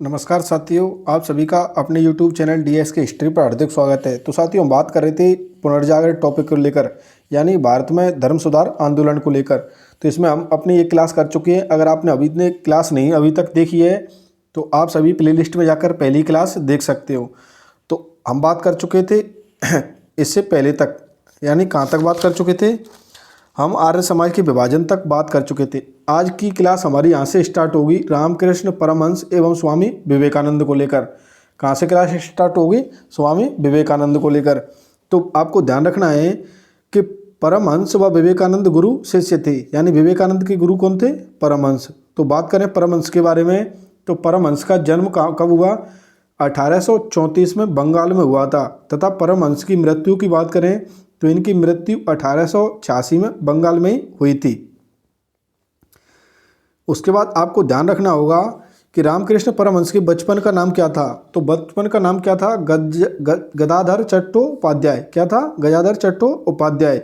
नमस्कार साथियों, आप सभी का अपने YouTube चैनल डीएस के हिस्ट्री पर हार्दिक स्वागत है। तो साथियों, हम बात कर रहे थे पुनर्जागरण टॉपिक को लेकर, यानी भारत में धर्म सुधार आंदोलन को लेकर। तो इसमें हम अपनी एक क्लास कर चुके हैं। अगर आपने अभी क्लास नहीं अभी तक देखी है तो आप सभी प्लेलिस्ट में जाकर पहली क्लास देख सकते हो। तो हम बात कर चुके थे इससे पहले तक, यानी कहाँ तक बात कर चुके थे, हम आर्य समाज के विभाजन तक बात कर चुके थे। आज की क्लास हमारी यहाँ से स्टार्ट होगी रामकृष्ण परमहंस एवं स्वामी विवेकानंद को लेकर। कहाँ से क्लास स्टार्ट होगी? स्वामी विवेकानंद को लेकर। तो आपको ध्यान रखना है कि परमहंस व विवेकानंद गुरु शिष्य थे, यानी विवेकानंद के गुरु कौन थे? परमहंस। तो बात करें परमहंस के बारे में, तो परमहंस का जन्म कब हुआ? 1834 में बंगाल में हुआ था, तथा परमहंस की मृत्यु की बात करें तो इनकी मृत्यु 1886 में बंगाल में ही हुई थी। उसके बाद आपको ध्यान रखना होगा कि रामकृष्ण परमहंस के बचपन का नाम क्या था? तो बचपन का नाम क्या था? गदाधर चट्टोपाध्याय। क्या था? गदाधर चट्टोपाध्याय।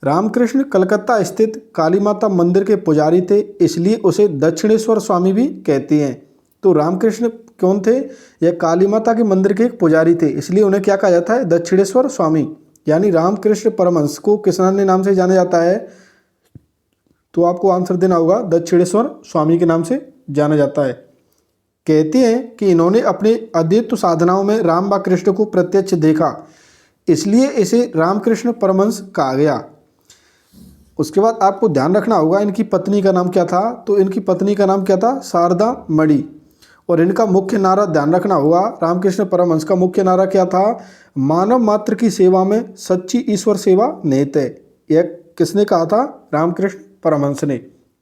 रामकृष्ण कलकत्ता स्थित काली माता मंदिर के पुजारी थे, इसलिए उसे दक्षिणेश्वर स्वामी भी कहते हैं। तो रामकृष्ण कौन थे? यह काली माता के मंदिर के एक पुजारी थे, इसलिए उन्हें क्या कहा जाता है? दक्षिणेश्वर स्वामी। यानी रामकृष्ण परमहंस को किस नाम से जाना जाता है? तो आपको आंसर देना होगा, दक्षिणेश्वर स्वामी के नाम से जाना जाता है। कहते हैं कि इन्होंने अपने अद्वैत साधनाओं में राम व कृष्ण को प्रत्यक्ष देखा, इसलिए इसे रामकृष्ण परमहंस कहा गया। उसके बाद आपको ध्यान रखना होगा इनकी पत्नी का नाम क्या था? तो इनकी पत्नी का नाम क्या था? शारदा मणि। और इनका मुख्य नारा ध्यान रखना होगा, रामकृष्ण परमहंस का मुख्य नारा क्या था? मानव मात्र की सेवा में सच्ची ईश्वर सेवा निहित है। यह किसने कहा था? रामकृष्ण परमहंस ने।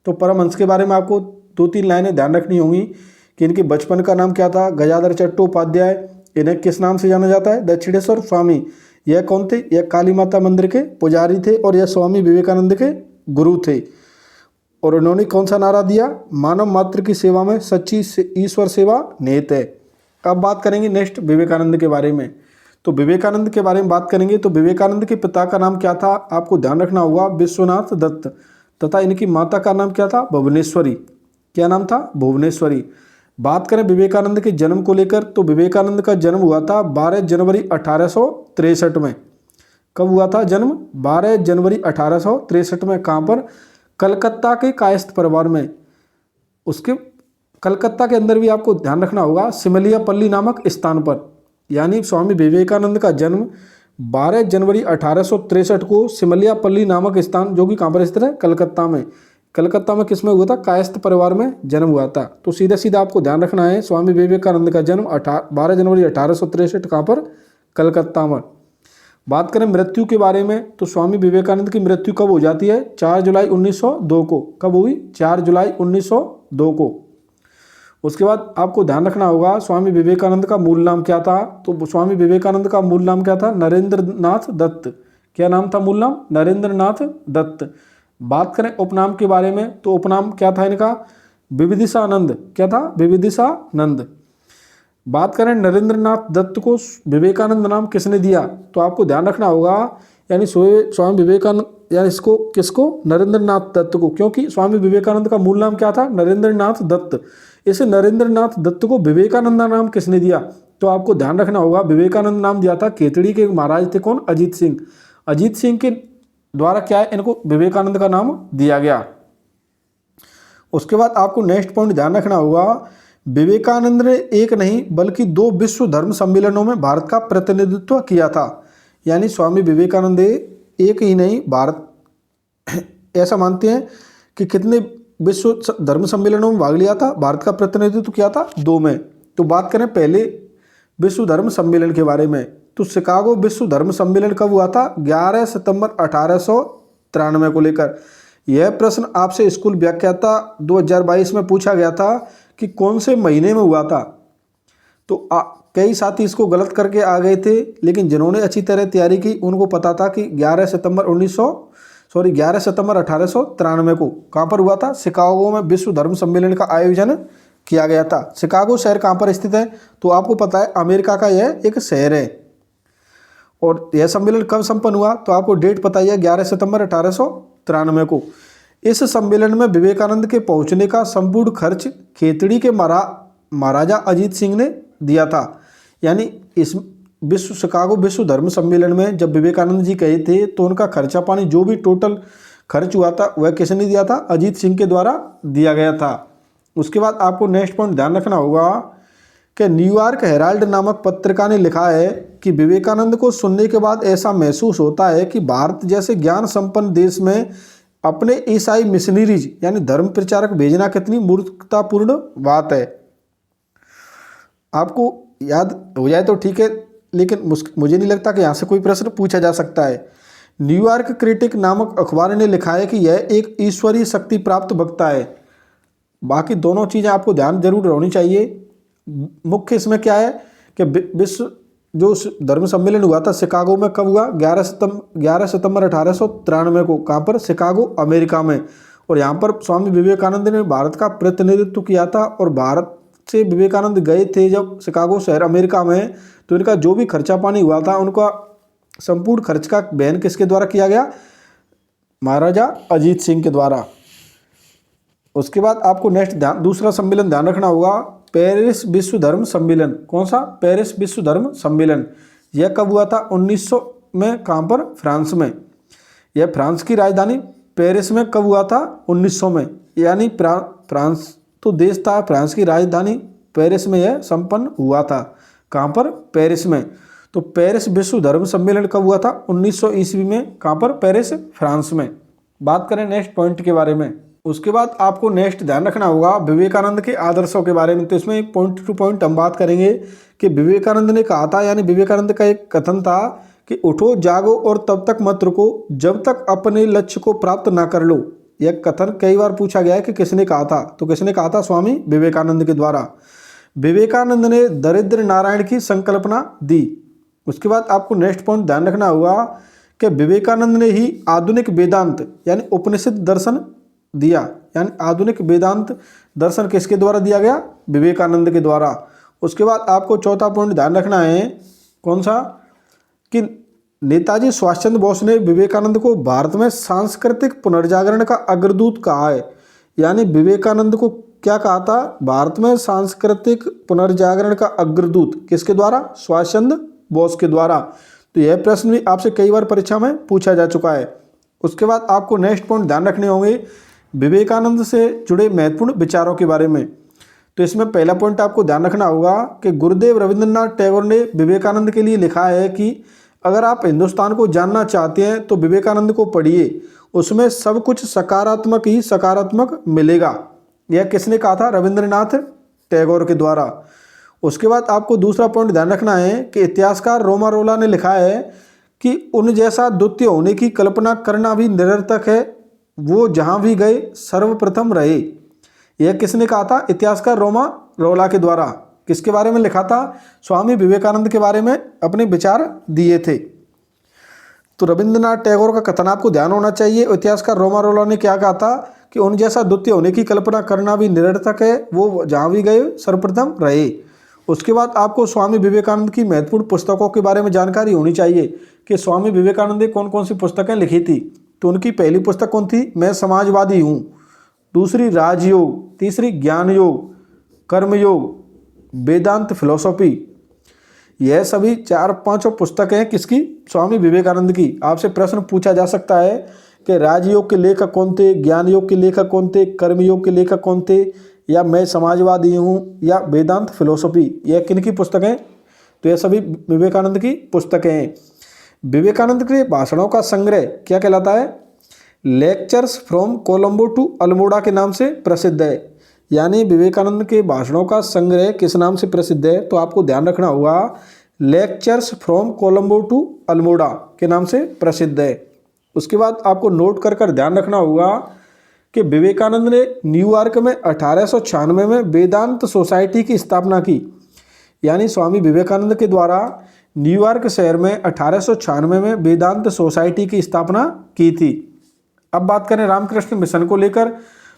तो परमहंस के बारे में आपको 2-3 लाइनें ध्यान रखनी होंगी कि इनके बचपन का नाम क्या था? गदाधर चट्टोपाध्याय। इन्हें किस नाम से जाना जाता है? दक्षिणेश्वर स्वामी। यह कौन थे? यह काली माता मंदिर के पुजारी थे और यह स्वामी विवेकानंद के गुरु थे। और उन्होंने कौन सा नारा दिया? मानव मात्र की सेवा में सच्ची ईश्वर सेवा निहित है। अब बात करेंगे नेक्स्ट विवेकानंद के बारे में। तो विवेकानंद के बारे में बात करेंगे तो विवेकानंद के पिता का नाम क्या था? आपको ध्यान रखना होगा, विश्वनाथ दत्त। तथा इनकी माता का नाम क्या था? भुवनेश्वरी। क्या नाम था? भुवनेश्वरी। बात करें विवेकानंद के जन्म को लेकर, तो विवेकानंद का जन्म हुआ था 12 जनवरी 1863 में। कब हुआ था जन्म? 12 जनवरी 1863 में। कहाँ पर? कलकत्ता के कायस्थ परिवार में। उसके कलकत्ता के अंदर भी आपको ध्यान रखना होगा, सिमलियापल्ली नामक स्थान पर। यानी स्वामी विवेकानंद का जन्म 12 जनवरी 1863 को सिमलियापल्ली नामक स्थान, जो कि कहाँ पर स्थित है? कलकत्ता में। कलकत्ता में किस में हुआ था? कायस्थ परिवार में जन्म हुआ था। तो सीधा सीधा आपको ध्यान रखना है, स्वामी विवेकानंद का जन्म 12 जनवरी 1863 कहाँ पर? कलकत्ता में। बात करें मृत्यु के बारे में, तो स्वामी विवेकानंद की मृत्यु कब हो जाती है? 4 जुलाई 1902 को। कब हुई? 4 जुलाई 1902 को। उसके बाद आपको ध्यान रखना होगा स्वामी विवेकानंद का मूल नाम क्या था? तो स्वामी विवेकानंद का मूल नाम क्या था? नरेंद्र नाथ दत्त। क्या नाम था मूल नाम? नरेंद्र नाथ दत्त। बात करें उपनाम के बारे में, तो उपनाम क्या था इनका? विविदिशानंद। क्या था? विविदिशानंद। बात करें नरेंद्र नाथ दत्त को विवेकानंद नाम किसने दिया? तो आपको ध्यान रखना होगा, यानी स्वामी विवेकानंद, यानी इसको किसको? नरेंद्र नाथ दत्त को। क्योंकि स्वामी विवेकानंद का मूल नाम क्या था? नरेंद्र नाथ दत्त। इसे नरेंद्र नाथ दत्त को विवेकानंद नाम किसने दिया? तो आपको ध्यान रखना होगा, विवेकानंद नाम दिया था केतड़ी के महाराज थे। कौन? अजीत सिंह। अजीत सिंह के द्वारा क्या है, इनको विवेकानंद का नाम दिया गया। उसके बाद आपको नेक्स्ट पॉइंट ध्यान रखना होगा, विवेकानंद ने एक नहीं बल्कि 2 विश्व धर्म सम्मेलनों में भारत का प्रतिनिधित्व किया था। यानी स्वामी विवेकानंद एक ही नहीं, भारत ऐसा मानते हैं कि कितने विश्व धर्म सम्मेलनों में भाग लिया था? भारत का प्रतिनिधित्व किया था 2 में। तो बात करें पहले विश्व धर्म सम्मेलन के बारे में, तो शिकागो विश्व धर्म सम्मेलन कब हुआ था? 11 सितंबर 1893 को लेकर। यह प्रश्न आपसे स्कूल व्याख्याता 2022 में पूछा गया था कि कौन से महीने में हुआ था। तो कई साथी इसको गलत करके आ गए थे, लेकिन जिन्होंने अच्छी तरह तैयारी की उनको पता था कि 11 सितंबर 1893 को कहाँ पर हुआ था? शिकागो में विश्व धर्म सम्मेलन का आयोजन किया गया था। शिकागो शहर कहाँ पर स्थित है? तो आपको पता है अमेरिका का यह एक शहर है। और यह सम्मेलन कब संपन्न हुआ? तो आपको डेट पता ही है, 11 सितंबर 1893 को। इस सम्मेलन में विवेकानंद के पहुंचने का संपूर्ण खर्च खेतड़ी के महाराजा अजीत सिंह ने दिया था। यानी इस शिकागो विश्व धर्म सम्मेलन में जब विवेकानंद जी गए थे तो उनका खर्चा पानी जो भी टोटल खर्च हुआ था वह किसने दिया था? अजीत सिंह के द्वारा दिया गया था। उसके बाद आपको नेक्स्ट पॉइंट ध्यान रखना होगा कि न्यूयॉर्क हेराल्ड नामक पत्रिका ने लिखा है कि विवेकानंद को सुनने के बाद ऐसा महसूस होता है कि भारत जैसे ज्ञान संपन्न देश में अपने ईसाई मिशनरीज यानी धर्म प्रचारक भेजना कितनी मूर्खतापूर्ण बात है। आपको याद हो जाए तो ठीक है, लेकिन मुझे नहीं लगता कि यहाँ से कोई प्रश्न पूछा जा सकता है। न्यूयॉर्क क्रिटिक नामक अखबार ने लिखा है कि यह एक ईश्वरीय शक्ति प्राप्त वक्ता है। बाकी दोनों चीज़ें आपको ध्यान जरूर होनी चाहिए। मुख्य इसमें क्या है कि विश्व जो धर्म सम्मेलन हुआ था शिकागो में कब हुआ? 11 सितंबर 1893 को। कहाँ पर? शिकागो, अमेरिका में। और यहाँ पर स्वामी विवेकानंद ने भारत का प्रतिनिधित्व किया था और भारत से विवेकानंद गए थे जब शिकागो शहर अमेरिका में, तो इनका जो भी खर्चा पानी हुआ था उनका संपूर्ण खर्च का वहन किसके द्वारा किया गया? महाराजा अजीत सिंह के द्वारा। उसके बाद आपको नेक्स्ट दूसरा सम्मेलन ध्यान रखना होगा, पेरिस विश्व धर्म सम्मेलन। कौन सा? पेरिस विश्व धर्म सम्मेलन। यह कब हुआ था? 1900 में। कहाँ पर? फ्रांस में। यह फ्रांस की राजधानी पेरिस में कब हुआ था? 1900 में। यानी फ्रांस तो देश था, फ्रांस की राजधानी पेरिस में यह संपन्न हुआ था। कहाँ पर? पेरिस में। तो पेरिस विश्व धर्म सम्मेलन कब हुआ था? 1900 ईस्वी में। कहाँ पर? पेरिस, फ्रांस में। बात करें नेक्स्ट पॉइंट के बारे में। उसके बाद आपको नेक्स्ट ध्यान रखना होगा विवेकानंद के आदर्शों के बारे में। तो इसमें एक पॉइंट टू पॉइंट हम बात करेंगे कि विवेकानंद ने कहा था, यानी विवेकानंद का एक कथन था कि उठो जागो और तब तक मत रुको जब तक अपने लक्ष्य को प्राप्त ना कर लो। यह कथन कई बार पूछा गया है कि किसने कहा था? तो किसने कहा था? स्वामी विवेकानंद के द्वारा। विवेकानंद ने दरिद्र नारायण की संकल्पना दी। उसके बाद आपको नेक्स्ट पॉइंट ध्यान रखना होगा कि विवेकानंद ने ही आधुनिक वेदांत यानी उपनिषद दर्शन दिया। यानी आधुनिक वेदांत दर्शन किसके द्वारा दिया गया? विवेकानंद के द्वारा। उसके बाद आपको चौथा पॉइंट ध्यान रखना है, कौन सा? कि नेताजी सुभाष चंद्र बोस ने विवेकानंद को भारत में सांस्कृतिक पुनर्जागरण का अग्रदूत कहा है। यानी विवेकानंद को क्या कहा था? भारत में सांस्कृतिक पुनर्जागरण का अग्रदूत किसके द्वारा? सुभाष चंद्र बोस के द्वारा। तो यह प्रश्न भी आपसे कई बार परीक्षा में पूछा जा चुका है। उसके बाद आपको नेक्स्ट पॉइंट ध्यान रखने होंगे विवेकानंद से जुड़े महत्वपूर्ण विचारों के बारे में। तो इसमें पहला पॉइंट आपको ध्यान रखना होगा कि गुरुदेव रविंद्रनाथ टैगोर ने विवेकानंद के लिए लिखा है कि अगर आप हिंदुस्तान को जानना चाहते हैं तो विवेकानंद को पढ़िए, उसमें सब कुछ सकारात्मक ही सकारात्मक मिलेगा। यह किसने कहा था? रविंद्रनाथ टैगोर के द्वारा। उसके बाद आपको दूसरा पॉइंट ध्यान रखना है कि इतिहासकार रोमारोला ने लिखा है कि उन जैसा द्वितीय होने की कल्पना करना भी निरर्थक है, वो जहाँ भी गए सर्वप्रथम रहे। यह किसने कहा था? इतिहासकार रोमारोला के द्वारा। किसके बारे में लिखा था? स्वामी विवेकानंद के बारे में अपने विचार दिए थे। तो रविंद्रनाथ टैगोर का कथन आपको ध्यान होना चाहिए। इतिहासकार रोमारोला ने क्या कहा था कि उन जैसा द्वितीय होने की कल्पना करना भी निरर्थक है, वो जहाँ भी गए सर्वप्रथम रहे। उसके बाद आपको स्वामी विवेकानंद की महत्वपूर्ण पुस्तकों के बारे में जानकारी होनी चाहिए कि स्वामी विवेकानंद ने कौन कौन सी पुस्तकें लिखी थी। तो उनकी पहली पुस्तक कौन थी? मैं समाजवादी हूँ। दूसरी राजयोग, तीसरी ज्ञान योग, कर्मयोग, वेदांत फिलोसॉफी। यह सभी 4-5 पुस्तकें हैं किसकी? स्वामी विवेकानंद की। आपसे प्रश्न पूछा जा सकता है कि राजयोग के लेखक कौन थे, ज्ञान योग के लेखक कौन थे, कर्मयोग के लेखक कौन थे, या मैं समाजवादी हूँ, या वेदांत फिलोसॉफी, यह किनकी पुस्तकें? तो यह सभी विवेकानंद की पुस्तकें हैं। विवेकानंद के भाषणों का संग्रह क्या कहलाता है? Lectures from Colombo to Almora के नाम से प्रसिद्ध है। यानी विवेकानंद के भाषणों का संग्रह किस नाम से प्रसिद्ध है? तो आपको ध्यान रखना होगा lectures from Colombo to Almora के नाम से प्रसिद्ध है। उसके बाद आपको नोट कर कर ध्यान रखना होगा कि विवेकानंद ने न्यूयॉर्क में 1896 में वेदांत सोसाइटी की स्थापना की। यानी स्वामी विवेकानंद के द्वारा न्यूयॉर्क शहर में 1896 में वेदांत सोसाइटी की स्थापना की थी। अब बात करें रामकृष्ण मिशन को लेकर,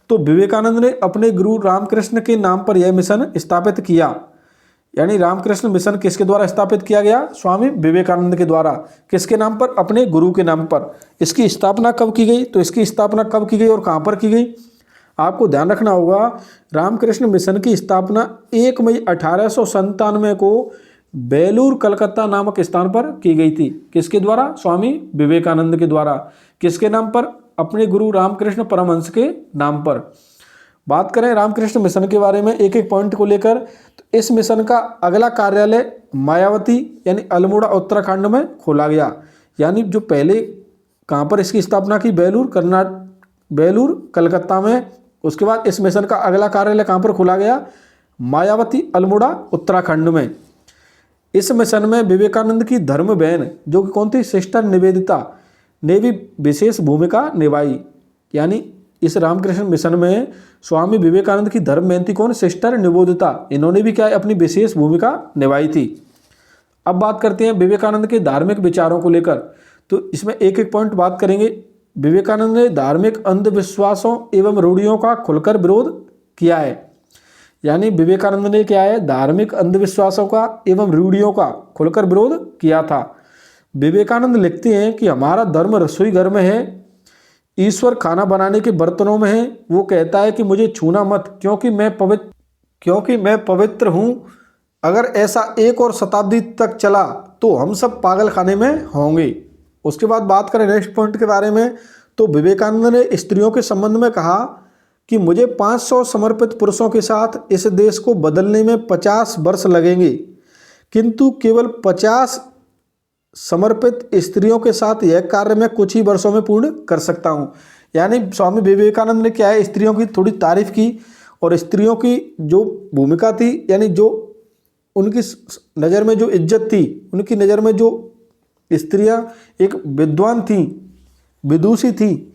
तो विवेकानंद ने अपने गुरु रामकृष्ण के नाम पर यह मिशन स्थापित किया। यानी रामकृष्ण मिशन किसके द्वारा स्थापित किया गया? स्वामी विवेकानंद के द्वारा। किसके नाम पर? अपने गुरु के नाम पर। इसकी स्थापना कब की गई? तो इसकी स्थापना कब की गई और कहाँ पर की गई? आपको ध्यान रखना होगा रामकृष्ण मिशन की स्थापना 1 मई 1897 को बेलूर कलकत्ता नामक स्थान पर की गई थी। किसके द्वारा? स्वामी विवेकानंद के द्वारा। किसके नाम पर? अपने गुरु रामकृष्ण परमहंस के नाम पर। बात करें रामकृष्ण मिशन के बारे में एक एक पॉइंट को लेकर, तो इस मिशन का अगला कार्यालय मायावती यानी अल्मोड़ा उत्तराखंड में खोला गया। यानी जो पहले कहाँ पर इसकी स्थापना की? बेलूर कलकत्ता में। उसके बाद इस मिशन का अगला कार्यालय कहाँ पर खोला गया? मायावती अल्मोड़ा उत्तराखंड में। इस मिशन में विवेकानंद की धर्म बहन जो कि कौन थी? सिस्टर निवेदिता ने भी विशेष भूमिका निभाई। यानी इस रामकृष्ण मिशन में स्वामी विवेकानंद की धर्म बहन थी कौन? सिस्टर निवेदिता। इन्होंने भी क्या है? अपनी विशेष भूमिका निभाई थी। अब बात करते हैं विवेकानंद के धार्मिक विचारों को लेकर, तो इसमें एक एक पॉइंट बात करेंगे। विवेकानंद ने धार्मिक अंधविश्वासों एवं रूढ़ियों का खुलकर विरोध किया है। यानी विवेकानंद ने क्या है? धार्मिक अंधविश्वासों का एवं रूढ़ियों का खुलकर विरोध किया था। विवेकानंद लिखते हैं कि हमारा धर्म रसोई घर में है, ईश्वर खाना बनाने के बर्तनों में है। वो कहता है कि मुझे छूना मत क्योंकि मैं पवित्र हूँ। अगर ऐसा 1 और शताब्दी तक चला तो हम सब पागल खाने में होंगे। उसके बाद बात करें नेक्स्ट पॉइंट के बारे में, तो विवेकानंद ने स्त्रियों के संबंध में कहा कि मुझे 500 समर्पित पुरुषों के साथ इस देश को बदलने में 50 वर्ष लगेंगे, किंतु केवल 50 समर्पित स्त्रियों के साथ यह कार्य मैं कुछ ही वर्षों में पूर्ण कर सकता हूँ। यानी स्वामी विवेकानंद ने क्या है? स्त्रियों की थोड़ी तारीफ की और स्त्रियों की जो भूमिका थी, यानी जो उनकी नज़र में जो इज्जत थी, उनकी नज़र में जो स्त्रियां एक विद्वान थी, विदुषी थी,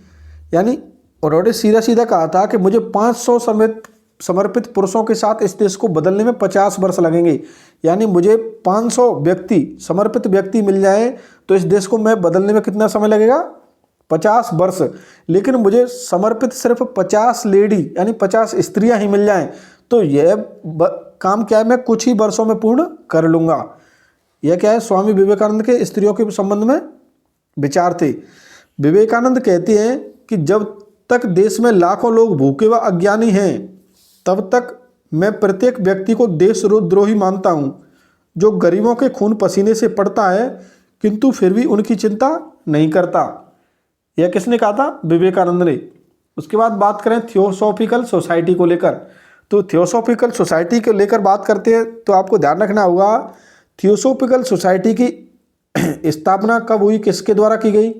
यानी उन्होंने सीधा सीधा कहा था कि मुझे 500 समर्पित पुरुषों के साथ इस देश को बदलने में 50 वर्ष लगेंगे। यानी मुझे 500 समर्पित व्यक्ति मिल जाए तो इस देश को मैं बदलने में कितना समय लगेगा? 50 वर्ष। लेकिन मुझे समर्पित सिर्फ 50 लेडी यानी 50 स्त्रियां ही मिल जाएं तो यह काम क्या है? मैं कुछ ही वर्षों में पूर्ण कर लूँगा। यह क्या है? स्वामी विवेकानंद के स्त्रियों के संबंध में विचार थे। विवेकानंद कहते हैं कि जब तक देश में लाखों लोग भूखे व अज्ञानी हैं तब तक मैं प्रत्येक व्यक्ति को देशद्रोही मानता हूँ जो गरीबों के खून पसीने से पड़ता है किंतु फिर भी उनकी चिंता नहीं करता। यह किसने कहा था? विवेकानंद ने। उसके बाद बात करें थियोसॉफिकल सोसाइटी को लेकर, तो थियोसॉफिकल सोसाइटी को लेकर बात करते हैं तो आपको ध्यान रखना होगा थियोसॉफिकल सोसाइटी की स्थापना कब हुई, किसके द्वारा की गई?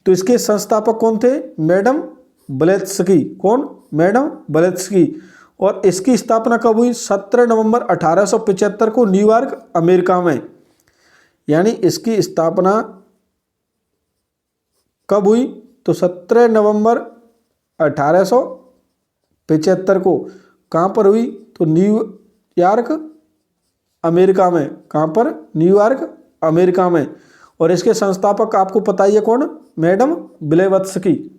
तो इसके संस्थापक कौन थे? मैडम ब्लेत्सकी। कौन? मैडम ब्लेत्सकी। और इसकी स्थापना कब हुई? 17 नवंबर 1875 को न्यूयॉर्क अमेरिका में। यानी इसकी स्थापना कब हुई? तो 17 नवंबर 1875 को कहाँ पर हुई? तो न्यूयॉर्क अमेरिका में। कहाँ पर? न्यूयॉर्क अमेरिका में। और इसके संस्थापक आपको पता ही है कौन? मैडम ब्लेत्सकी।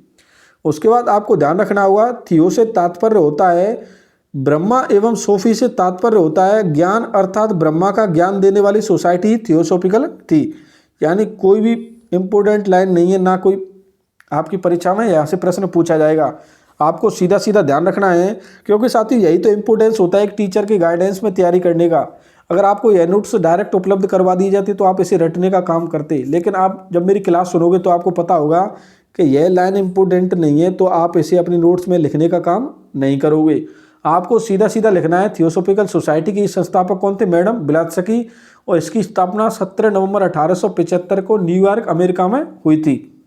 उसके बाद आपको ध्यान रखना होगा थियो से तात्पर्य होता है ब्रह्मा एवं सोफी से तात्पर्य होता है ज्ञान, अर्थात ब्रह्मा का ज्ञान देने वाली सोसाइटी थियोसॉफिकल थी। यानी कोई भी इम्पोर्टेंट लाइन नहीं है, ना कोई आपकी परीक्षा में यहाँ से प्रश्न पूछा जाएगा। आपको सीधा सीधा ध्यान रखना है क्योंकि साथ ही यही तो इम्पोर्टेंस होता है एक टीचर के गाइडेंस में तैयारी करने का। अगर आपको यह नोट्स डायरेक्ट उपलब्ध करवा दी जाती तो आप इसे रटने का काम करते, लेकिन आप जब मेरी क्लास सुनोगे तो आपको पता होगा कि यह लाइन इम्पोर्टेंट नहीं है तो आप इसे अपनी नोट्स में लिखने का काम नहीं करोगे। आपको सीधा सीधा लिखना है थियोसॉफिकल सोसाइटी की संस्थापक कौन थे? मैडम ब्लेत्सकी। और इसकी स्थापना 17 नवंबर 1875 को न्यूयॉर्क अमेरिका में हुई थी।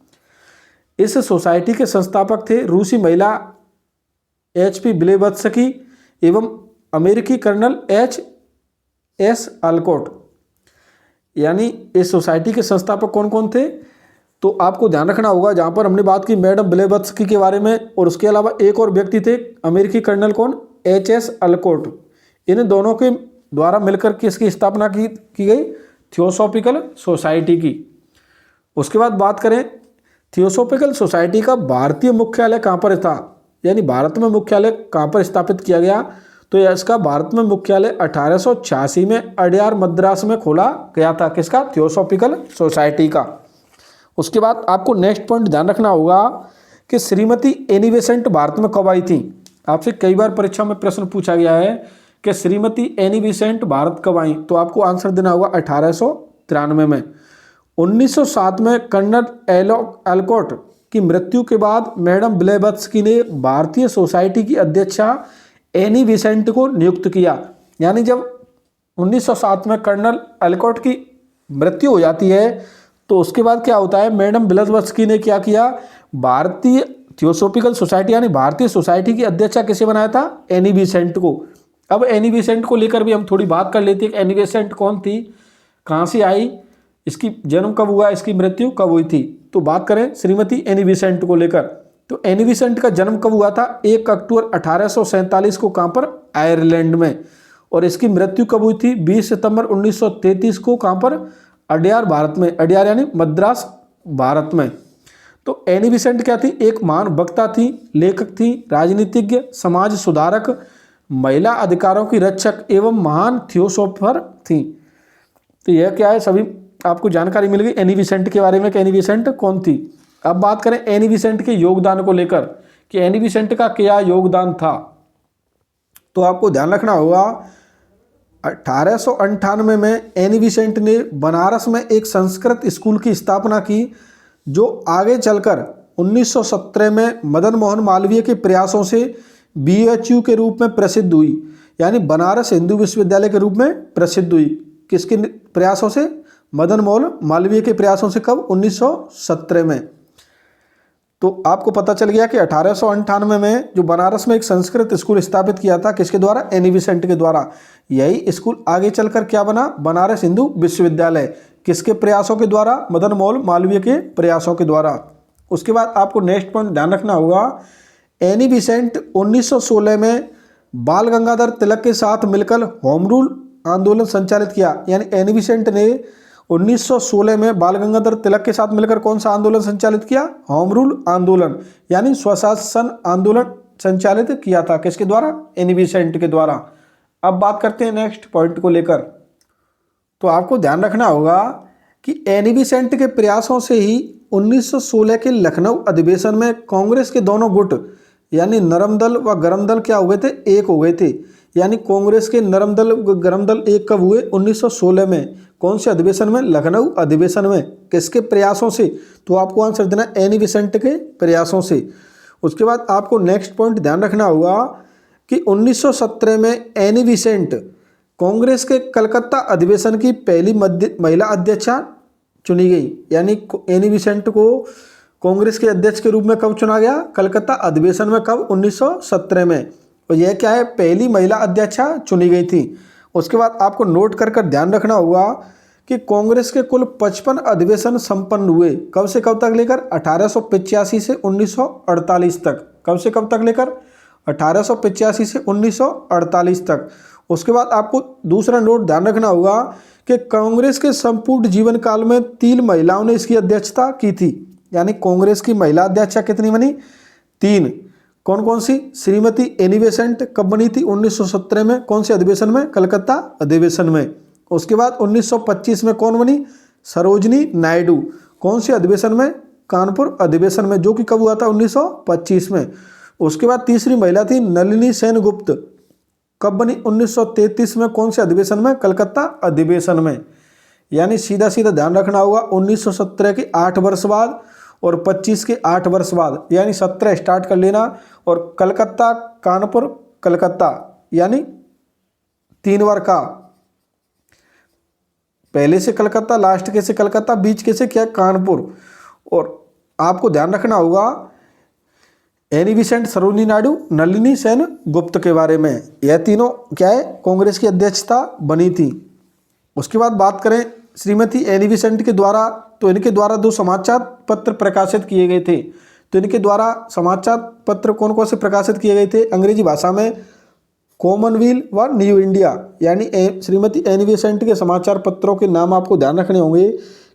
इस सोसाइटी के संस्थापक थे रूसी महिला HP ब्लेत्सकी एवं अमेरिकी कर्नल HS अल्कोट। यानी इस सोसाइटी के संस्थापक कौन कौन थे? तो आपको ध्यान रखना होगा जहाँ पर हमने बात की मैडम ब्लेत्सकी के बारे में, और उसके अलावा एक और व्यक्ति थे अमेरिकी कर्नल कौन? HS अल्कोट। इन दोनों के द्वारा मिलकर के इसकी स्थापना की गई थियोसॉफिकल सोसाइटी की। उसके बाद बात करें थियोसॉफिकल सोसाइटी का भारतीय मुख्यालय कहाँ पर था, यानी भारत में मुख्यालय कहाँ पर स्थापित किया गया? तो इसका भारत में मुख्यालय 1886 में अडयार मद्रास में खोला गया था। किसका? थियोसॉफिकल सोसाइटी का। उसके बाद आपको नेक्स्ट पॉइंट ध्यान रखना होगा कि श्रीमती एनी बेसेंट भारत में कब आई थी। आपसे कई बार परीक्षा में प्रश्न पूछा गया है कि श्रीमती एनी बेसेंट भारत कब आई, तो आपको आंसर देना होगा 1893 में। 1907 में कर्नल एलकॉट की मृत्यु के बाद मैडम ब्लेवत्स्की ने भारतीय सोसाइटी की अध्यक्षा एनी बेसेंट को नियुक्त किया। यानी जब 1907 में कर्नल एलकॉट की मृत्यु हो जाती है तो उसके बाद क्या होता है, मैडम ब्लेवत्स्की ने क्या किया, भारतीय थियोसॉफिकल सोसाइटी यानी भारतीय सोसाइटी की अध्यक्षा किसे बनाया था, एनी बेसेंट को। अब एनी बेसेंट को लेकर भी हम थोड़ी बात कर लेते हैं कि एनी बेसेंट कौन थी, कहाँ से आई, इसकी जन्म कब हुआ, इसकी मृत्यु कब हुई थी। तो बात करें श्रीमती एनी बेसेंट को लेकर, तो एनी बेसेंट का जन्म कब हुआ था, 1 अक्टूबर 1847 को, कहाँ पर, आयरलैंड में। और इसकी मृत्यु कब हुई थी, 20 सितंबर 1933 को, कहाँ पर, अडयार भारत में। अडयार यानी मद्रास भारत में। तो एनी बेसेंट क्या थी, एक महान वक्ता थी, लेखक थी, राजनीतिज्ञ, समाज सुधारक, महिला अधिकारों की रक्षक एवं महान थियोसॉफर थी। तो यह क्या है, सभी आपको जानकारी मिल गई एनी बेसेंट के बारे में कि एनी बेसेंट कौन थी। अब बात करें एनी बेसेंट के योगदान को लेकर कि एनी बेसेंट का क्या योगदान था, तो आपको ध्यान रखना होगा 1898 में एनी बेसेंट ने बनारस में एक संस्कृत स्कूल की स्थापना की, जो आगे चलकर 1917 में मदन मोहन मालवीय के प्रयासों से BHU के रूप में प्रसिद्ध हुई, यानी बनारस हिंदू विश्वविद्यालय के रूप में प्रसिद्ध हुई। किसके प्रयासों से, मदन मोहन मालवीय के प्रयासों से। कब, 1917 में। तो आपको पता चल गया कि 1898 में जो बनारस में एक संस्कृत स्कूल स्थापित किया था, किसके द्वारा, एनी बेसेंट के द्वारा। यही स्कूल आगे चलकर क्या बना, बनारस हिंदू विश्वविद्यालय। किसके प्रयासों के द्वारा, मदन मोहन मालवीय के प्रयासों के द्वारा। उसके बाद आपको नेक्स्ट पॉइंट ध्यान रखना होगा, एनी बेसेंट 1916 में बाल गंगाधर तिलक के साथ मिलकर होम रूल आंदोलन संचालित किया। यानी एनी बेसेंट ने 1916 में बाल गंगाधर तिलक के साथ मिलकर कौन सा आंदोलन संचालित किया, होम रूल आंदोलन यानी स्वशासन आंदोलन संचालित किया था। किसके द्वारा, एनी बेसेंट के द्वारा। अब बात करते हैं नेक्स्ट पॉइंट को लेकर, तो आपको ध्यान रखना होगा कि एनी बेसेंट के प्रयासों से ही 1916 के लखनऊ अधिवेशन में कांग्रेस के दोनों गुट यानी नरम दल व गरम दल क्या हो गए थे, एक हो गए थे। यानी कांग्रेस के नरम दल गरम दल एक कब हुए, 1916 में। कौन से अधिवेशन में, लखनऊ अधिवेशन में। किसके प्रयासों से, तो आपको आंसर देना एनी बेसेंट के प्रयासों से। उसके बाद आपको नेक्स्ट पॉइंट ध्यान रखना होगा कि 1917 में एनी बेसेंट कांग्रेस के कलकत्ता अधिवेशन की पहली महिला अध्यक्षा चुनी गई। यानी एनी बेसेंट को कांग्रेस के अध्यक्ष के रूप में कब चुना गया, कलकत्ता अधिवेशन में। कब, 1917 में। और यह क्या है, पहली महिला अध्यक्षा चुनी गई थी। उसके बाद आपको नोट कर ध्यान रखना होगा कि कांग्रेस के कुल 55 अधिवेशन संपन्न हुए। कब से कब तक लेकर, 1885 से 1948 तक। कब से कब तक लेकर, 1885 से 1948 तक। उसके बाद आपको दूसरा नोट ध्यान रखना होगा कि कांग्रेस के संपूर्ण जीवन काल में 3 महिलाओं ने इसकी अध्यक्षता की थी। यानी कांग्रेस की महिला अध्यक्षा कितनी बनी, 3। कौन कौन सी, श्रीमती एनी बेसेंट कब बनी थी, 1917 में। कौन से अधिवेशन में, कलकत्ता अधिवेशन में। उसके बाद 1925 में कौन बनी, सरोजनी नायडू। कौन से अधिवेशन में, कानपुर अधिवेशन में, जो कि कब हुआ था, 1925 में। उसके बाद तीसरी महिला थी नलिनी सेनगुप्त। कब बनी, 1933 में। कौन से अधिवेशन में, कलकत्ता अधिवेशन में। यानी सीधा सीधा ध्यान रखना होगा 1917 के 8 वर्ष बाद और 25 के 8 वर्ष बाद, यानी 17 स्टार्ट कर लेना। और कलकत्ता, कानपुर, कलकत्ता यानी 3 बार का, पहले से कलकत्ता, लास्ट के से कलकत्ता, बीच के से क्या, कानपुर। और आपको ध्यान रखना होगा एनी बेसेंट, सरोजिनी नायडू, नलिनी सेन गुप्त के बारे में। यह तीनों क्या है, कांग्रेस की अध्यक्षता बनी थी। उसके बाद बात करें श्रीमती एनी बेसेंट के द्वारा, तो इनके द्वारा 2 समाचार पत्र प्रकाशित किए गए थे। तो इनके द्वारा समाचार पत्र कौन कौन से प्रकाशित किए गए थे, अंग्रेजी भाषा में कॉमनवेल्थ व न्यू इंडिया। यानी श्रीमती एनी बेसेंट के समाचार पत्रों के नाम आपको ध्यान रखने होंगे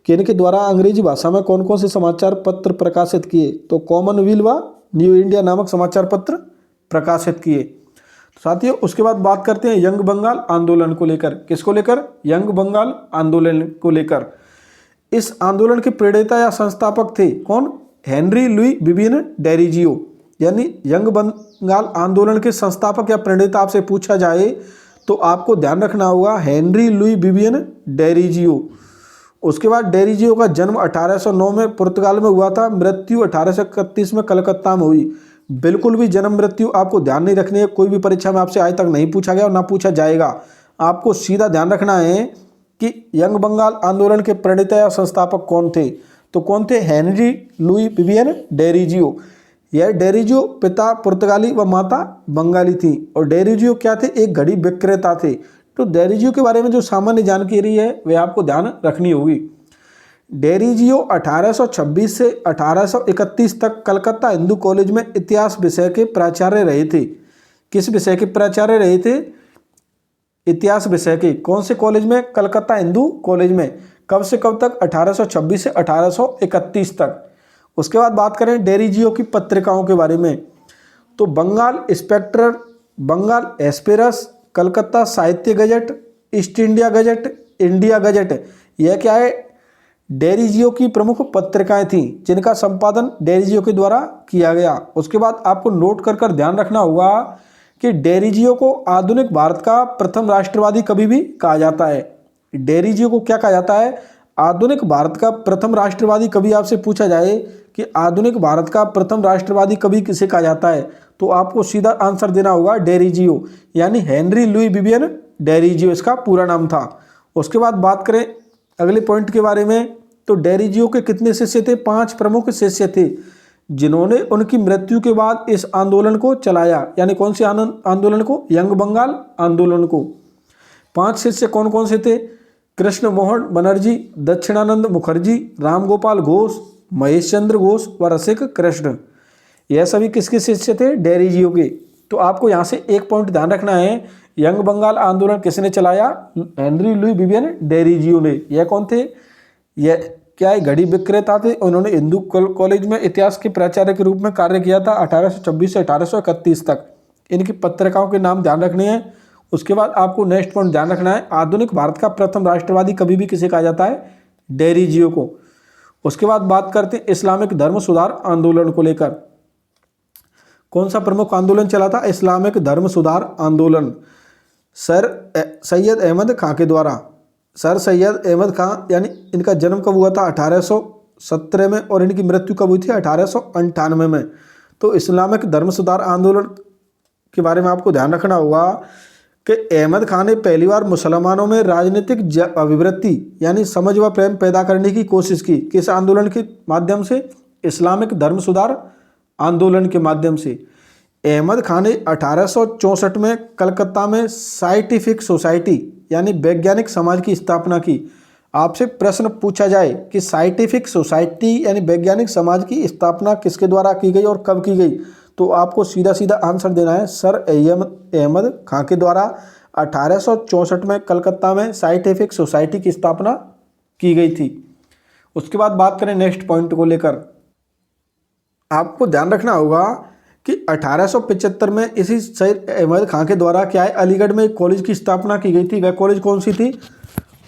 कि इनके द्वारा अंग्रेजी भाषा में कौन कौन से समाचार पत्र प्रकाशित किए। तो कॉमनवेल्थ व न्यू इंडिया नामक समाचार पत्र प्रकाशित किए। साथियों उसके बाद बात करते हैं यंग बंगाल आंदोलन को लेकर। किसको लेकर, यंग बंगाल आंदोलन को लेकर। इस आंदोलन के प्रेरणा या संस्थापक थे कौन, हेनरी लुई विवियन डेरिजियो, यानी यंग बंगाल आंदोलन के संस्थापक या प्रणेता आपसे पूछा जाए तो आपको ध्यान रखना होगा हेनरी लुई विवियन डेरिजियो। उसके बाद डेरिजियो का जन्म 1809 में पुर्तगाल में हुआ था, मृत्यु 1831 में कलकत्ता में हुई। बिल्कुल भी जन्म मृत्यु आपको ध्यान नहीं रखनी है, कोई भी परीक्षा में आपसे आज तक नहीं पूछा गया और ना पूछा जाएगा। आपको सीधा ध्यान रखना है कि यंग बंगाल आंदोलन के प्रणेता या संस्थापक कौन थे, तो कौन थे? हेनरी लुई विवियन डेरिजियो। यह डेरिजियो पिता पुर्तगाली व माता बंगाली थी और डेरिजियो क्या थे? एक घड़ी विक्रेता थे। तो डेरिजियो के बारे में जो सामान्य जानकारी है वह आपको ध्यान रखनी होगी। डेरिजियो 1826 से 1831 तक कलकत्ता हिंदू कॉलेज में इतिहास विषय के प्राचार्य रहे थे। किस विषय के प्राचार्य रहे थे? इतिहास विषय के। कौन से कॉलेज में? कलकत्ता हिंदू कॉलेज में। कब से कब तक? 1826 से 1831 तक। उसके बाद बात करें डेरिजियो की पत्रिकाओं के बारे में, तो बंगाल स्पेक्ट्रल, बंगाल एस्पेरस, कलकत्ता साहित्य gazette, east India gazette, India gazette, यह क्या है? डेरिजियो की प्रमुख पत्रिकाएं थीं जिनका संपादन डेरिजियो के द्वारा किया गया। उसके बाद आपको नोट कर ध्यान रखना होगा कि डेरिजियो को आधुनिक भारत का प्रथम राष्ट्रवादी कवि भी कहा जाता है। डेरिजियो को क्या कहा जाता है? आधुनिक भारत का प्रथम राष्ट्रवादी कवि। आपसे पूछा जाए कि आधुनिक भारत का प्रथम राष्ट्रवादी कवि किसे कहा जाता है, तो आपको सीधा आंसर देना होगा डेरिजियो, यानी हेनरी लुई विवियन डेरिजियो इसका पूरा नाम था। उसके बाद बात करें अगले पॉइंट के बारे में, तो डेरिजियो के कितने शिष्य थे? 5 प्रमुख शिष्य थे जिन्होंने उनकी मृत्यु के बाद इस आंदोलन को चलाया। यानी कौन से आंदोलन को? यंग बंगाल आंदोलन को। 5 शिष्य कौन कौन से थे? कृष्ण मोहन बनर्जी, दक्षिणानंद मुखर्जी, राम गोपाल घोष, महेश चंद्र घोष व रसिक कृष्ण। यह सभी किसके शिष्य थे? डेरिजियो के। तो आपको यहाँ से एक पॉइंट ध्यान रखना है, यंग बंगाल आंदोलन किसने चलाया? हेनरी लुई विवियन डेरिजियो ने। यह कौन थे? यह क्या है? घड़ी विक्रेता थे। उन्होंने हिंदू कॉलेज में इतिहास के प्राचार्य के रूप में कार्य किया था 1826 से 1831 तक। इनकी पत्रिकाओं के नाम ध्यान रखने हैं। उसके बाद आपको नेक्स्ट पॉइंट ध्यान रखना है, आधुनिक भारत का प्रथम राष्ट्रवादी कवि भी किसे कहा जाता है? डेरिजियो को। उसके बाद बात करते हैं इस्लामिक धर्म सुधार आंदोलन को लेकर। कौन सा प्रमुख आंदोलन चला था? इस्लामिक धर्म सुधार आंदोलन सर सैयद अहमद खां के द्वारा। सर सैयद अहमद खां, यानी इनका जन्म कब हुआ था? 1817 में और इनकी मृत्यु कब हुई थी? 1898 में। तो इस्लामिक धर्म सुधार आंदोलन के बारे में आपको ध्यान रखना होगा कि अहमद खां ने पहली बार मुसलमानों में राजनीतिक अभिवृत्ति यानी समझ व प्रेम पैदा करने की कोशिश की। किस आंदोलन के माध्यम से? इस्लामिक धर्म सुधार आंदोलन के माध्यम से। अहमद खां ने 1864 में कलकत्ता में साइंटिफिक सोसाइटी यानी वैज्ञानिक समाज की स्थापना की। आपसे प्रश्न पूछा जाए कि साइंटिफिक सोसाइटी यानी वैज्ञानिक समाज की स्थापना किसके द्वारा की गई और कब की गई, तो आपको सीधा सीधा आंसर देना है सर अहमद खां के द्वारा 1864 में कलकत्ता में साइंटिफिक सोसाइटी की स्थापना की गई थी। उसके बाद बात करें नेक्स्ट पॉइंट को लेकर, आपको ध्यान रखना होगा कि 1875 में इसी सर अहमद खां के द्वारा क्या है, अलीगढ़ में एक कॉलेज की स्थापना की गई थी। वह कॉलेज कौन सी थी?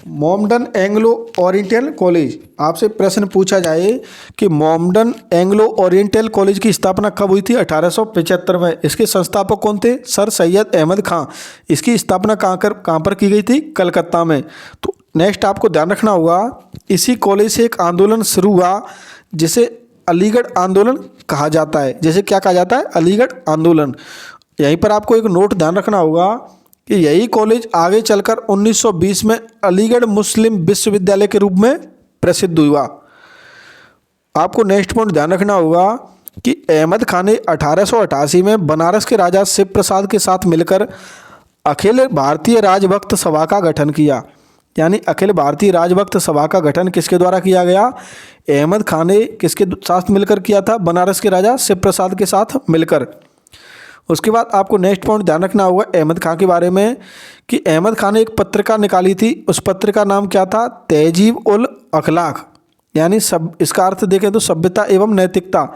मोमडन एंग्लो ओरिएंटल कॉलेज। आपसे प्रश्न पूछा जाए कि मोमडन एंग्लो ओरिएंटल कॉलेज की स्थापना कब हुई थी? 1875 में। इसके संस्थापक कौन थे? सर सैयद अहमद खां। इसकी स्थापना कहाँ पर की गई थी? कलकत्ता में। तो नेक्स्ट आपको ध्यान रखना होगा, इसी कॉलेज से एक आंदोलन शुरू हुआ जिसे अलीगढ़ आंदोलन कहा जाता है। जैसे क्या कहा जाता है? अलीगढ़ आंदोलन। यहीं पर आपको एक नोट ध्यान रखना होगा कि यही कॉलेज आगे चलकर 1920 में अलीगढ़ मुस्लिम विश्वविद्यालय के रूप में प्रसिद्ध हुआ। आपको नेक्स्ट पॉइंट ध्यान रखना होगा कि अहमद खां ने 1888 में बनारस के राजा शिव प्रसाद के साथ मिलकर अखिल भारतीय राजभक्त सभा का गठन किया। यानी अखिल भारतीय राजभक्त सभा का गठन किसके द्वारा किया गया? अहमद खां ने किसके साथ मिलकर किया था? बनारस के राजा शिव प्रसाद के साथ मिलकर। उसके बाद आपको नेक्स्ट पॉइंट ध्यान रखना होगा अहमद खां के बारे में कि अहमद खां ने एक पत्रिका निकाली थी। उस पत्रिका नाम क्या था? तहजीब उल अखलाक। यानी सब इसका अर्थ देखें तो सभ्यता एवं नैतिकता।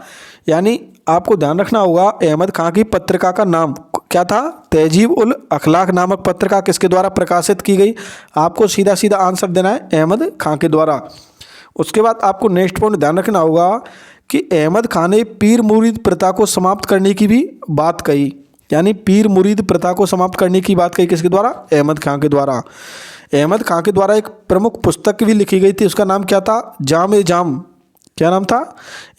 यानी आपको ध्यान रखना होगा अहमद खां की पत्रिका का नाम क्या था? तहजीब उल अखलाक नामक पत्रिका किसके द्वारा प्रकाशित की गई? आपको सीधा सीधा आंसर देना है अहमद खां के द्वारा। उसके बाद आपको नेक्स्ट पॉइंट ध्यान रखना होगा कि अहमद खान ने पीर मुरीद प्रथा को समाप्त करने की भी बात कही। यानी पीर मुरीद प्रथा को समाप्त करने की बात कही किसके द्वारा? अहमद खान के द्वारा। अहमद खान के द्वारा एक प्रमुख पुस्तक भी लिखी गई थी, उसका नाम क्या था? जाम ए जाम। क्या नाम था?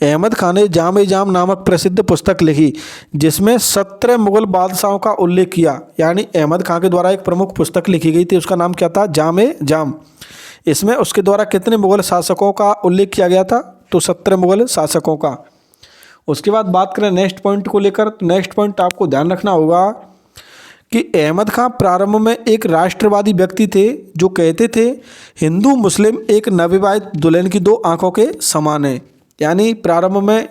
अहमद खान ने जाम ए जाम नामक प्रसिद्ध पुस्तक लिखी जिसमें 17 मुगल बादशाहों का उल्लेख किया। यानी अहमद खान के द्वारा एक प्रमुख पुस्तक लिखी गई थी, उसका नाम क्या था? जाम ए जाम। इसमें उसके द्वारा कितने मुगल शासकों का उल्लेख किया गया था? तो 17 मुगल शासकों का। उसके बाद बात करें नेक्स्ट पॉइंट को लेकर, तो नेक्स्ट पॉइंट आपको ध्यान रखना होगा कि अहमद खान प्रारंभ में एक राष्ट्रवादी व्यक्ति थे जो कहते थे हिंदू मुस्लिम एक नवविवाहित दुल्हन की दो आंखों के समान है। यानी प्रारंभ में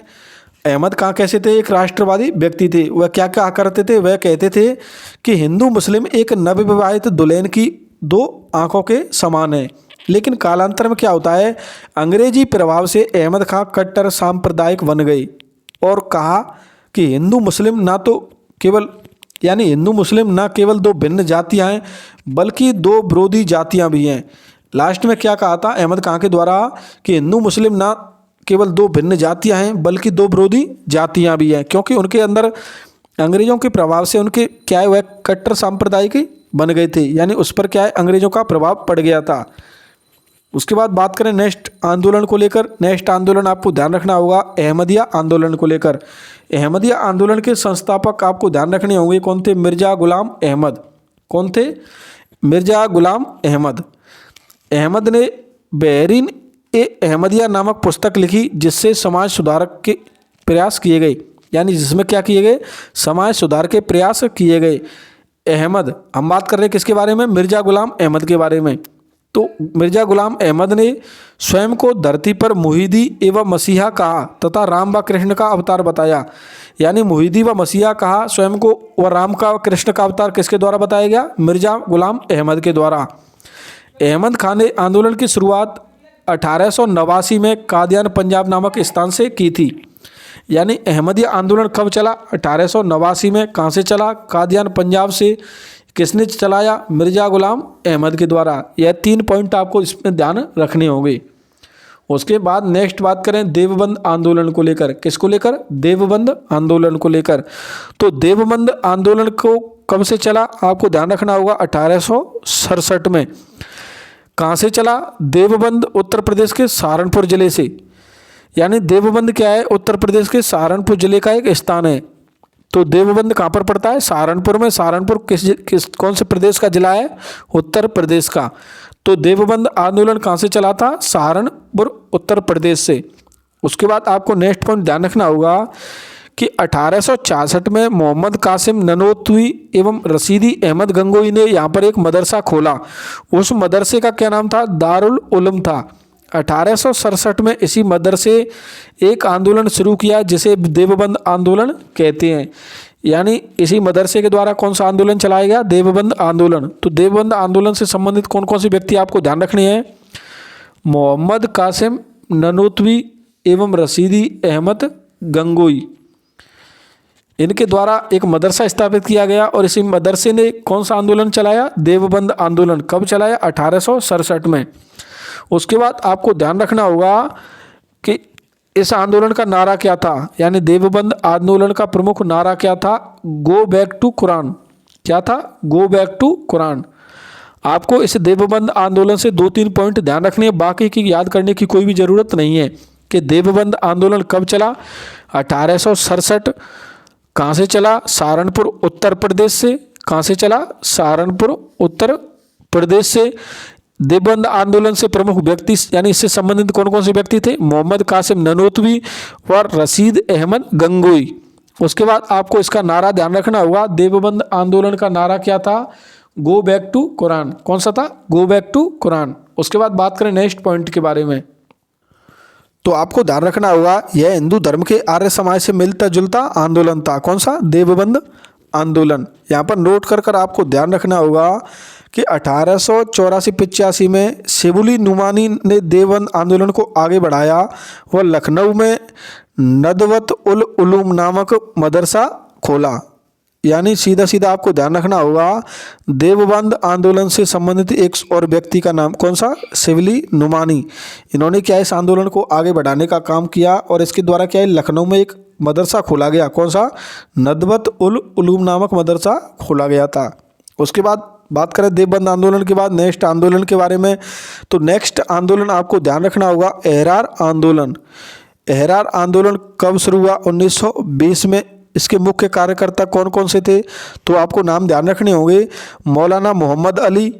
अहमद खान कैसे थे? एक राष्ट्रवादी व्यक्ति थे। वह क्या क्या करते थे? वह कहते थे कि हिंदू मुस्लिम एक नवविवाहित दुल्हन की दो आंखों के समान है। लेकिन कालांतर में क्या होता है, अंग्रेजी प्रभाव से अहमद खान कट्टर सांप्रदायिक बन गए और कहा कि हिंदू मुस्लिम ना तो केवल यानी हिंदू मुस्लिम ना केवल दो भिन्न जातियां हैं बल्कि दो विरोधी जातियां भी हैं। लास्ट में क्या कहा था अहमद खान के द्वारा कि हिंदू मुस्लिम ना केवल दो भिन्न जातियां हैं बल्कि दो विरोधी जातियां भी हैं, क्योंकि उनके अंदर अंग्रेजों के प्रभाव से उनके क्या है वह कट्टर सांप्रदायिक बन गए थे। यानी उस पर क्या है अंग्रेजों का प्रभाव पड़ गया था। उसके बाद बात करें नेक्स्ट आंदोलन को लेकर। नेक्स्ट आंदोलन आपको ध्यान रखना होगा अहमदिया आंदोलन को लेकर। अहमदिया आंदोलन के संस्थापक आपको ध्यान रखने होंगे कौन थे? मिर्जा गुलाम अहमद। कौन थे? मिर्जा गुलाम अहमद। अहमद ने बहरीन ए अहमदिया नामक पुस्तक लिखी जिससे समाज सुधार के प्रयास किए गए। यानी जिसमें क्या किए गए? समाज सुधार के प्रयास किए गए। अहमद, हम बात कर रहे हैं किसके बारे में? मिर्जा गुलाम अहमद के बारे में। तो मिर्जा गुलाम अहमद ने स्वयं को धरती पर मुहीदी एवं मसीहा कहा तथा राम व कृष्ण का अवतार बताया। यानी मुहीदी व मसीहा कहा स्वयं को, व राम का कृष्ण का अवतार किसके द्वारा बताया गया? मिर्जा गुलाम अहमद के द्वारा। अहमद खान ने आंदोलन की शुरुआत 1889 में कादियान पंजाब नामक स्थान से की थी। यानी अहमदिया आंदोलन कब चला? 1889 में। कहाँ से चला? कादियान पंजाब से। किसने चलाया? मिर्जा गुलाम अहमद के द्वारा। यह 3 पॉइंट आपको इसमें ध्यान रखने होंगे। उसके बाद नेक्स्ट बात करें देवबंद आंदोलन को लेकर। किसको लेकर? देवबंद आंदोलन को लेकर। तो देवबंद आंदोलन को कब से चला? आपको ध्यान रखना होगा 1867 में। कहाँ से चला? देवबंद उत्तर प्रदेश के सहारनपुर जिले से। यानी देवबंद क्या है? उत्तर प्रदेश के सहारनपुर जिले का एक स्थान है। तो देवबंद कहाँ पर पड़ता है? सहारनपुर में। सहारनपुर किस कौन से प्रदेश का जिला है? उत्तर प्रदेश का। तो देवबंद आंदोलन कहाँ से चला था? सहारनपुर उत्तर प्रदेश से। उसके बाद आपको नेक्स्ट पॉइंट ध्यान रखना होगा कि 1866 में मोहम्मद कासिम ननोतवी एवं रशीदी अहमद गंगोई ने यहाँ पर एक मदरसा खोला। उस मदरसे का क्या नाम था? दारुल उलूम था। 1867 में इसी मदरसे एक आंदोलन शुरू किया जिसे देवबंद आंदोलन कहते हैं। यानी इसी मदरसे के द्वारा कौन सा आंदोलन चलाया गया? देवबंद आंदोलन। तो देवबंद आंदोलन से संबंधित कौन कौन से व्यक्ति आपको ध्यान रखने हैं? मोहम्मद कासिम ननोतवी एवं रशीदी अहमद गंगोई, इनके द्वारा एक मदरसा स्थापित किया गया और इसी मदरसे ने कौन सा आंदोलन चलाया? देवबंद आंदोलन। कब चलाया? 1867 में। उसके बाद आपको ध्यान रखना होगा कि इस आंदोलन का नारा क्या था? यानी देवबंद आंदोलन का प्रमुख नारा क्या था? Go back to Quran. क्या था? Go back to Quran. आपको इस देवबंद आंदोलन से 2-3 पॉइंट ध्यान रखने हैं, बाकी की याद करने की कोई भी ज़रूरत नहीं है। कि देवबंद आंदोलन कब चला? 1867। कहाँ से चला? सहारनपुर उत्तर प्रदेश से। कहाँ से चला? सहारनपुर उत्तर प्रदेश से। देवबंद आंदोलन से प्रमुख व्यक्ति यानी इससे संबंधित कौन कौन से व्यक्ति थे? मोहम्मद कासिम ननोतवी और रशीद अहमद गंगोई। उसके बाद आपको इसका नारा ध्यान रखना होगा। देवबंद आंदोलन का नारा क्या था? Go back to Quran. कौन सा था? Go back to Quran. उसके बाद बात करें नेक्स्ट पॉइंट के बारे में, तो आपको ध्यान रखना होगा यह हिंदू धर्म के आर्य समाज से मिलता जुलता आंदोलन था। कौन सा? देवबंद आंदोलन। यहाँ पर नोट कर आपको ध्यान रखना होगा कि 1884-85 में शिबुली नुमानी ने देवबंद आंदोलन को आगे बढ़ाया। वह लखनऊ में नदवत उल उलूम नामक मदरसा खोला। यानी सीधा सीधा आपको ध्यान रखना होगा, देवबंद आंदोलन से संबंधित एक और व्यक्ति का नाम कौन सा, शिवली नुमानी। इन्होंने क्या है, इस आंदोलन को आगे बढ़ाने का काम किया और इसके द्वारा क्या है, लखनऊ में एक मदरसा खोला गया, कौन सा, नदवत उल उलूम नामक मदरसा खोला गया था। उसके बाद बात करें देवबंद आंदोलन के बाद नेक्स्ट आंदोलन के बारे में, तो नेक्स्ट आंदोलन आपको ध्यान रखना होगा एहरार आंदोलन। एहरार आंदोलन कब शुरू हुआ, 1920 में। इसके मुख्य कार्यकर्ता कौन कौन से थे, तो आपको नाम ध्यान रखने होंगे, मौलाना मोहम्मद अली,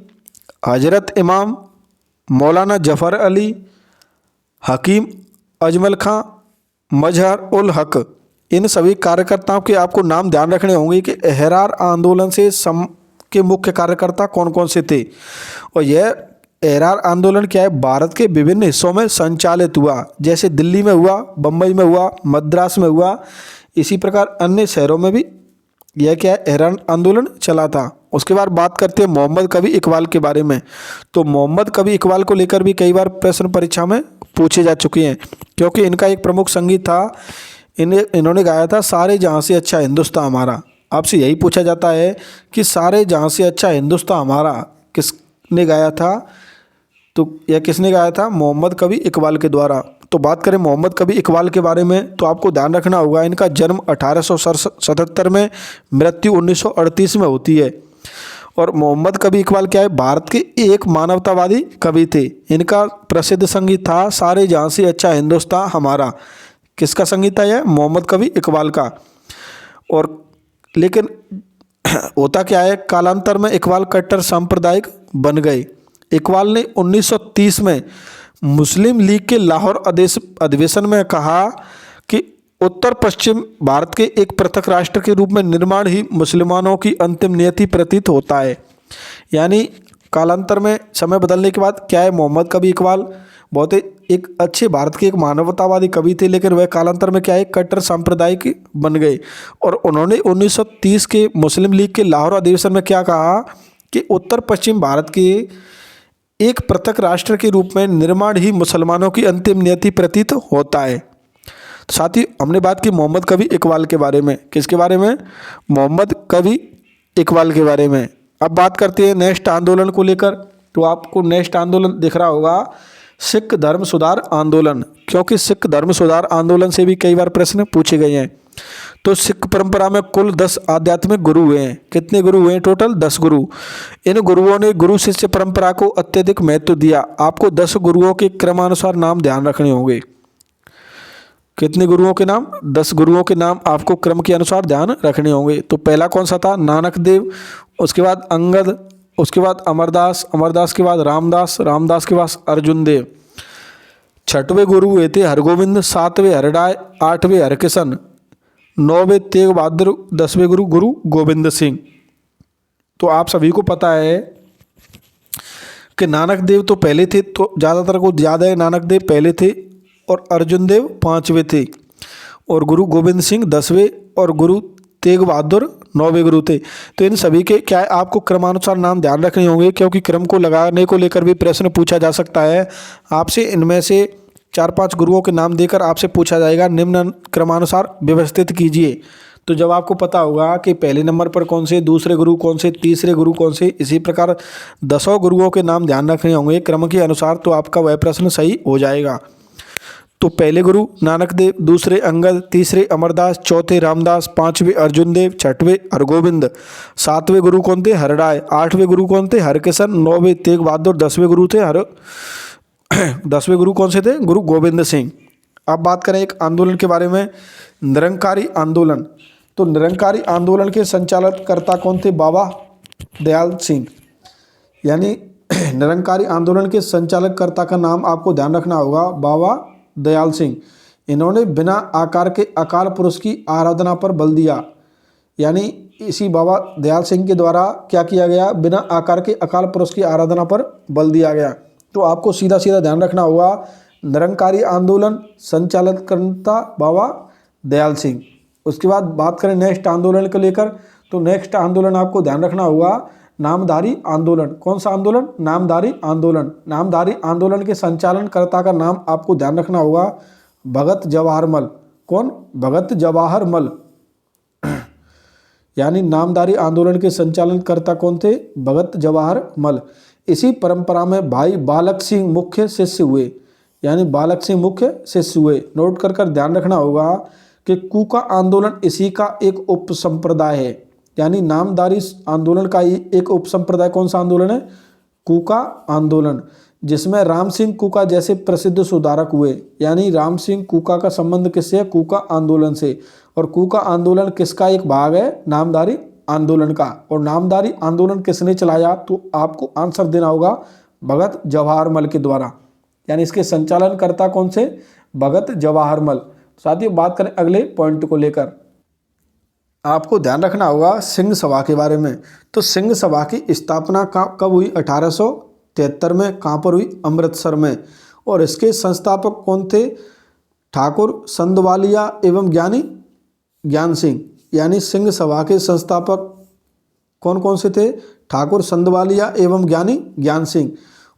हजरत इमाम, मौलाना जफ़र अली, हकीम अजमल खां, मजहर उल हक। इन सभी कार्यकर्ताओं के आपको नाम ध्यान रखने होंगे कि एहरार आंदोलन से के मुख्य कार्यकर्ता कौन कौन से थे। और यह एहरार आंदोलन क्या है, भारत के विभिन्न हिस्सों में संचालित हुआ, जैसे दिल्ली में हुआ, बम्बई में हुआ, मद्रास में हुआ, इसी प्रकार अन्य शहरों में भी यह क्या है, एहरार आंदोलन चला था। उसके बाद बात करते हैं मोहम्मद कबीर इकबाल के बारे में। तो मोहम्मद कबीर इकबाल को लेकर भी कई बार प्रश्न परीक्षा में पूछे जा चुके हैं, क्योंकि इनका एक प्रमुख संगीत था, इन्होंने गाया था सारे जहाँ से अच्छा हिंदुस्तान हमारा। आपसे यही पूछा जाता है कि सारे जहाँ से अच्छा हिंदुस्तान हमारा किसने गाया था, तो यह किसने गाया था, मोहम्मद कबीर इकबाल के द्वारा। तो बात करें मोहम्मद कबीर इकबाल के बारे में, तो आपको ध्यान रखना होगा इनका जन्म 1877 में, मृत्यु 1938 में होती है। और मोहम्मद कबीर इकबाल क्या है, भारत के एक मानवतावादी कवि थे। इनका प्रसिद्ध संगीत था सारे जहाँ से अच्छा हिंदुस्तान हमारा। किसका संगीत था यह, मोहम्मद कबीर इकबाल का। और लेकिन होता क्या है, कालांतर में इकबाल कट्टर सांप्रदायिक बन गए। इकबाल ने 1930 में मुस्लिम लीग के लाहौर अधिवेशन में कहा कि उत्तर पश्चिम भारत के एक पृथक राष्ट्र के रूप में निर्माण ही मुसलमानों की अंतिम नियति प्रतीत होता है। यानी कालांतर में समय बदलने के बाद क्या है, मोहम्मद कबीर इकबाल बहुत ही एक अच्छे भारत के एक मानवतावादी कवि थे, लेकिन वह कालांतर में क्या है, कट्टर सांप्रदायिक बन गए। और उन्होंने 1930 के मुस्लिम लीग के लाहौर अधिवेशन में क्या कहा कि उत्तर पश्चिम भारत के एक पृथक राष्ट्र के रूप में निर्माण ही मुसलमानों की अंतिम नियति प्रतीत होता है। साथ ही हमने बात की मोहम्मद कबीर इकबाल के बारे में। किसके बारे में, मोहम्मद कबीर इकबाल के बारे में। अब बात करते हैं नेक्स्ट आंदोलन को लेकर। तो आपको नेक्स्ट आंदोलन दिख रहा होगा, सिख धर्म सुधार आंदोलन, क्योंकि सिख धर्म सुधार आंदोलन से भी कई बार प्रश्न पूछे गए हैं। तो सिख परंपरा में कुल 10 आध्यात्मिक गुरु हुए हैं। कितने गुरु हुए हैं, टोटल 10 गुरु। इन गुरुओं ने गुरु शिष्य परंपरा को अत्यधिक महत्व दिया। आपको 10 गुरुओं के क्रमानुसार नाम ध्यान रखने होंगे। कितने गुरुओं के नाम, 10 गुरुओं के नाम आपको क्रम के अनुसार ध्यान रखने होंगे। तो पहला कौन सा था, नानक देव, उसके बाद अंगद, उसके बाद अमरदास, अमरदास के बाद रामदास, रामदास के बाद अर्जुन देव। छठवें गुरु हुए थे हरगोविंद, 7वें हरराय, 8वें हरकिशन, 9वें तेग बहादुर, 10वें गुरु गुरु गोविंद सिंह। तो आप सभी को पता है कि नानक देव तो पहले थे, तो ज़्यादातर को याद है नानक देव पहले थे, और अर्जुन देव 5वें थे, और गुरु गोविंद सिंह 10वें, और गुरु तेग बहादुर 9वें गुरु थे। तो इन सभी के क्या है, आपको क्रमानुसार नाम ध्यान रखने होंगे, क्योंकि क्रम को लगाने को लेकर भी प्रश्न पूछा जा सकता है आपसे। इनमें से 4-5 गुरुओं के नाम देकर आपसे पूछा जाएगा, निम्न क्रमानुसार व्यवस्थित कीजिए। तो जब आपको पता होगा कि पहले नंबर पर कौन से, दूसरे गुरु कौन से, तीसरे गुरु कौन से, इसी प्रकार 10 गुरुओं के नाम ध्यान रखने होंगे क्रम के अनुसार, तो आपका वह प्रश्न सही हो जाएगा। तो पहले गुरु नानक देव, दूसरे अंगद, तीसरे अमरदास, चौथे रामदास, 5वें अर्जुन देव, 6वें हरगोविंद, 7वें गुरु कौन थे, हरराय, 8वें गुरु कौन थे, हरकिशन, 9वें तेग बहादुर, 10वें गुरु थे 10वें गुरु कौन से थे, गुरु गोविंद सिंह। अब बात करें एक आंदोलन के बारे में, निरंकारी आंदोलन। तो निरंकारी आंदोलन के संचालककर्ता कौन थे, बाबा दयाल सिंह। यानी निरंकारी आंदोलन के संचालककर्ता का नाम आपको ध्यान रखना होगा, बाबा दयाल सिंह। इन्होंने बिना आकार के अकाल पुरुष की आराधना पर बल दिया। यानी इसी बाबा दयाल सिंह के द्वारा क्या किया गया, बिना आकार के अकाल पुरुष की आराधना पर बल दिया गया। तो आपको सीधा सीधा ध्यान रखना होगा, निरंकारी आंदोलन संचालककर्ता बाबा दयाल सिंह। उसके बाद बात करें नेक्स्ट आंदोलन को लेकर, तो नेक्स्ट आंदोलन आपको ध्यान रखना होगा, नामधारी आंदोलन। कौन सा आंदोलन, नामधारी आंदोलन। नामधारी आंदोलन के संचालनकर्ता का नाम आपको ध्यान रखना होगा, भगत जवाहर मल। कौन, भगत जवाहर मल। यानी नामधारी आंदोलन के संचालनकर्ता कौन थे? भगत जवाहर मल। इसी परंपरा में भाई बालक सिंह मुख्य शिष्य हुए, यानी बालक सिंह मुख्य शिष्य हुए। नोट कर ध्यान रखना होगा कि कूका आंदोलन इसी का एक उप संप्रदाय है, यानी नामधारी आंदोलन का ही एक उप संप्रदाय कौन सा आंदोलन है? कूका आंदोलन, जिसमें राम सिंह कूका जैसे प्रसिद्ध सुधारक हुए। यानी राम सिंह कूका का संबंध किससे है? कूका आंदोलन से। और कूका आंदोलन किसका एक भाग है? नामधारी आंदोलन का। और नामधारी आंदोलन किसने चलाया? तो आपको आंसर देना होगा भगत जवाहर मल के द्वारा, यानी इसके संचालनकर्ता कौन से? भगत जवाहर मल। साथियों बात करें अगले पॉइंट को लेकर, आपको ध्यान रखना होगा सिंह सभा के बारे में। तो सिंह सभा की स्थापना कब हुई? 1873 में। कहाँ पर हुई? अमृतसर में। और इसके संस्थापक कौन थे? ठाकुर संदवालिया एवं ज्ञानी ज्ञान सिंह। यानी सिंह सभा के संस्थापक कौन कौन से थे? ठाकुर संदवालिया एवं ज्ञानी ज्ञान सिंह।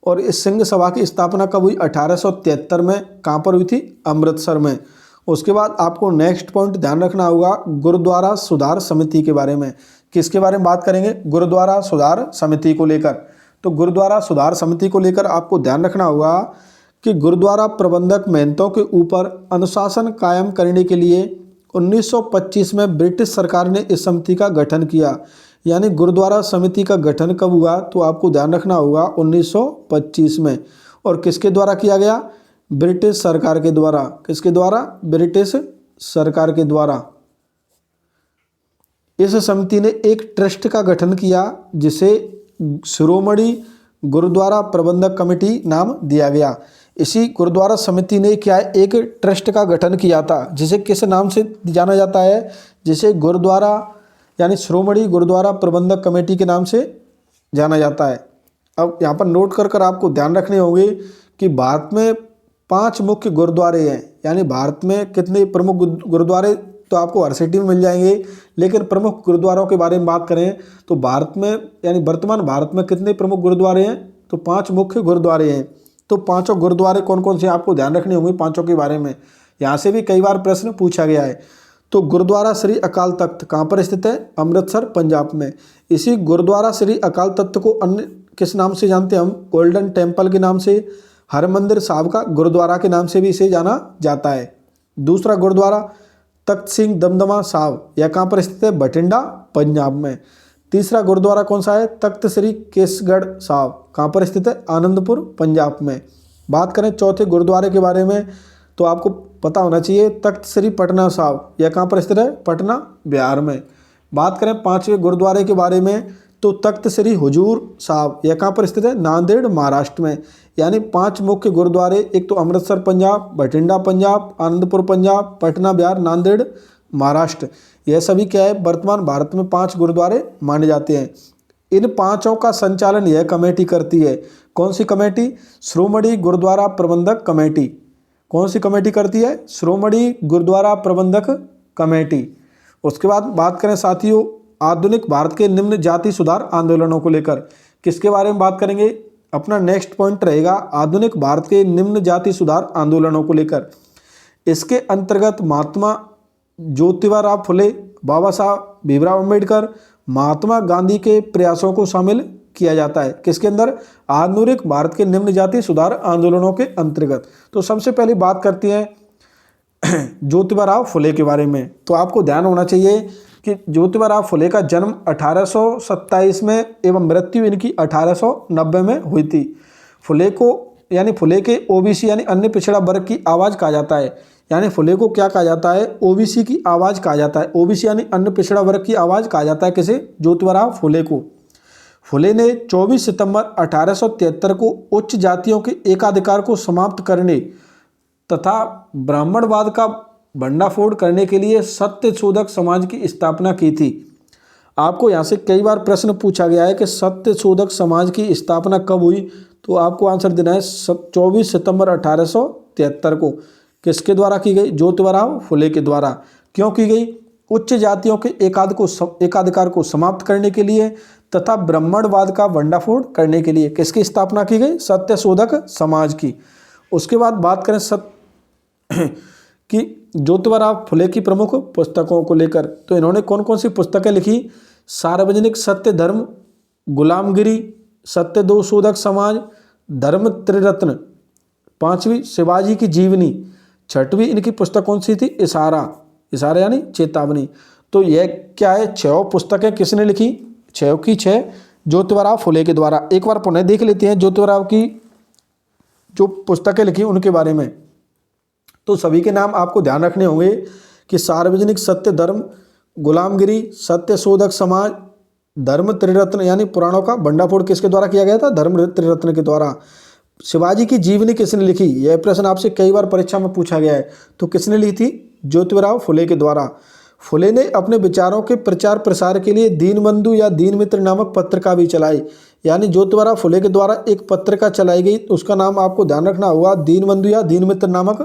और इस सिंह सभा की स्थापना कब हुई? 1873 में। कहाँ पर हुई थी? अमृतसर में। उसके बाद आपको नेक्स्ट पॉइंट ध्यान रखना होगा गुरुद्वारा सुधार समिति के बारे में। किसके बारे में बात करेंगे? गुरुद्वारा सुधार समिति को लेकर। तो गुरुद्वारा सुधार समिति को लेकर आपको ध्यान रखना होगा कि गुरुद्वारा प्रबंधक महंतों के ऊपर अनुशासन कायम करने के लिए 1925 में ब्रिटिश सरकार ने इस समिति का गठन किया। यानी गुरुद्वारा समिति का गठन कब हुआ? तो आपको ध्यान रखना होगा 1925 में। और किसके द्वारा किया गया? ब्रिटिश सरकार के द्वारा। किसके द्वारा? ब्रिटिश सरकार के द्वारा। इस समिति ने एक ट्रस्ट का गठन किया जिसे शिरोमणि गुरुद्वारा प्रबंधक कमेटी नाम दिया गया। इसी गुरुद्वारा समिति ने क्या है? एक ट्रस्ट का गठन किया था जिसे किस नाम से जाना जाता है? जिसे गुरुद्वारा यानी शिरोमणि गुरुद्वारा प्रबंधक कमेटी के नाम से जाना जाता है। अब यहाँ पर नोट कर आपको ध्यान रखने होंगे कि भारत में 5 मुख्य गुरुद्वारे हैं। यानी भारत में कितने प्रमुख गुरुद्वारे? तो आपको हर सिटी में मिल जाएंगे, लेकिन प्रमुख गुरुद्वारों के बारे में बात करें तो भारत में यानी वर्तमान भारत में कितने प्रमुख गुरुद्वारे हैं? तो 5 मुख्य गुरुद्वारे हैं। तो 5 गुरुद्वारे कौन कौन से आपको ध्यान रखने होंगे 5 के बारे में। यहाँ से भी कई बार प्रश्न पूछा गया है। तो गुरुद्वारा श्री अकाल तख्त कहाँ पर स्थित है? अमृतसर पंजाब में। इसी गुरुद्वारा श्री अकाल तख्त को अन्य किस नाम से जानते हैं हम? गोल्डन टेम्पल के नाम से, हरमंदिर साहिब का गुरुद्वारा के नाम से भी इसे जाना जाता है। दूसरा गुरुद्वारा तख्त सिंह दमदमा साहिब, यह कहाँ पर स्थित है? बठिंडा पंजाब में। तीसरा गुरुद्वारा कौन सा है? तख्त श्री केसगढ़ साहिब, कहाँ पर स्थित है? आनंदपुर पंजाब में। बात करें चौथे गुरुद्वारे के बारे में तो आपको पता होना चाहिए तख्त श्री पटना साहिब, यह कहाँ पर स्थित है? पटना बिहार में। बात करें 5वें गुरुद्वारे के बारे में तो तख्त श्री हुजूर साहिब, यह कहाँ पर स्थित है? नांदेड़ महाराष्ट्र में। यानी 5 मुख्य गुरुद्वारे, एक तो अमृतसर पंजाब, बठिंडा पंजाब, आनंदपुर पंजाब, पटना बिहार, नांदेड़ महाराष्ट्र। यह सभी क्या है? वर्तमान भारत में 5 गुरुद्वारे माने जाते हैं। इन 5 का संचालन यह कमेटी करती है। कौन सी कमेटी? श्रोमणी गुरुद्वारा प्रबंधक कमेटी। कौन सी कमेटी करती है? श्रोमणी गुरुद्वारा प्रबंधक कमेटी। उसके बाद बात करें साथियों आधुनिक भारत के निम्न जाति सुधार आंदोलनों को लेकर। किसके बारे में बात करेंगे? अपना नेक्स्ट पॉइंट रहेगा आधुनिक भारत के निम्न जाति सुधार आंदोलनों को लेकर। इसके अंतर्गत महात्मा ज्योतिबा फुले, बाबा साहब भीमराव अम्बेडकर, महात्मा गांधी के प्रयासों को शामिल किया जाता है। किसके अंदर? आधुनिक भारत के निम्न जाति सुधार आंदोलनों के अंतर्गत। तो सबसे पहले बात करते हैं ज्योतिबा फुले के बारे में। तो आपको ध्यान होना चाहिए कि ज्योतिबा फुले का जन्म 1827 में एवं मृत्यु इनकी 1890 में हुई थी। फुले को यानी फुले के ओबीसी यानी अन्य पिछड़ा वर्ग की आवाज़ कहा जाता है। यानी फुले को क्या कहा जाता है? ओबीसी की आवाज़ कहा जाता है। ओबीसी यानी अन्य पिछड़ा वर्ग की आवाज़ कहा जाता है। किसे? ज्योतिबा फुले को। फुले ने 24 सितंबर 1873 को उच्च जातियों के एकाधिकार को समाप्त करने तथा ब्राह्मणवाद का भंडाफोड़ करने के लिए सत्यशोधक समाज की स्थापना की थी। आपको यहाँ से कई बार प्रश्न पूछा गया है कि सत्यशोधक समाज की स्थापना कब हुई? तो आपको आंसर देना है 24 सितंबर 1873 को। किसके द्वारा की गई? ज्योतिबा फुले के द्वारा। क्यों की गई? उच्च जातियों के एकाधिकार को समाप्त करने के लिए तथा ब्राह्मणवाद का भंडाफोड़ करने के लिए। किसकी स्थापना की गई? सत्यशोधक समाज की। उसके बाद बात करें कि ज्योतिबा फुले की प्रमुख पुस्तकों को लेकर, तो इन्होंने कौन कौन सी पुस्तकें लिखी? सार्वजनिक सत्य धर्म, गुलामगिरी, सत्य दो शोधक समाज, धर्म त्रिरत्न, पांचवी शिवाजी की जीवनी, छठवीं इनकी पुस्तक कौन सी थी? इशारा। इशारा यानी चेतावनी। तो यह क्या है? 6 पुस्तकें किसने लिखी? 6 की 6 ज्योतिबा फुले के द्वारा। एक बार पुनः देख लेते हैं ज्योतिबा की जो पुस्तकें लिखी उनके बारे में। तो सभी के नाम आपको ध्यान रखने होंगे कि सार्वजनिक सत्य धर्म, गुलामगिरी, सत्य शोधक समाज, धर्म त्रिरत्न यानी पुराणों का भंडाफोड़ किसके द्वारा किया गया था? धर्म त्रिरत्न के द्वारा। शिवाजी की जीवनी किसने लिखी? यह प्रश्न आपसे कई बार परीक्षा में पूछा गया है। तो किसने लिखी थी? ज्योतिबा फुले के द्वारा। फुले ने अपने विचारों के प्रचार प्रसार के लिए दीनबंधु या दीनमित्र नामक पत्रिका भी चलाई। यानी ज्योतिबा फुले के द्वारा एक पत्रिका चलाई गई, उसका नाम आपको ध्यान रखना होगा, दीनबंधु या दीनमित्र नामक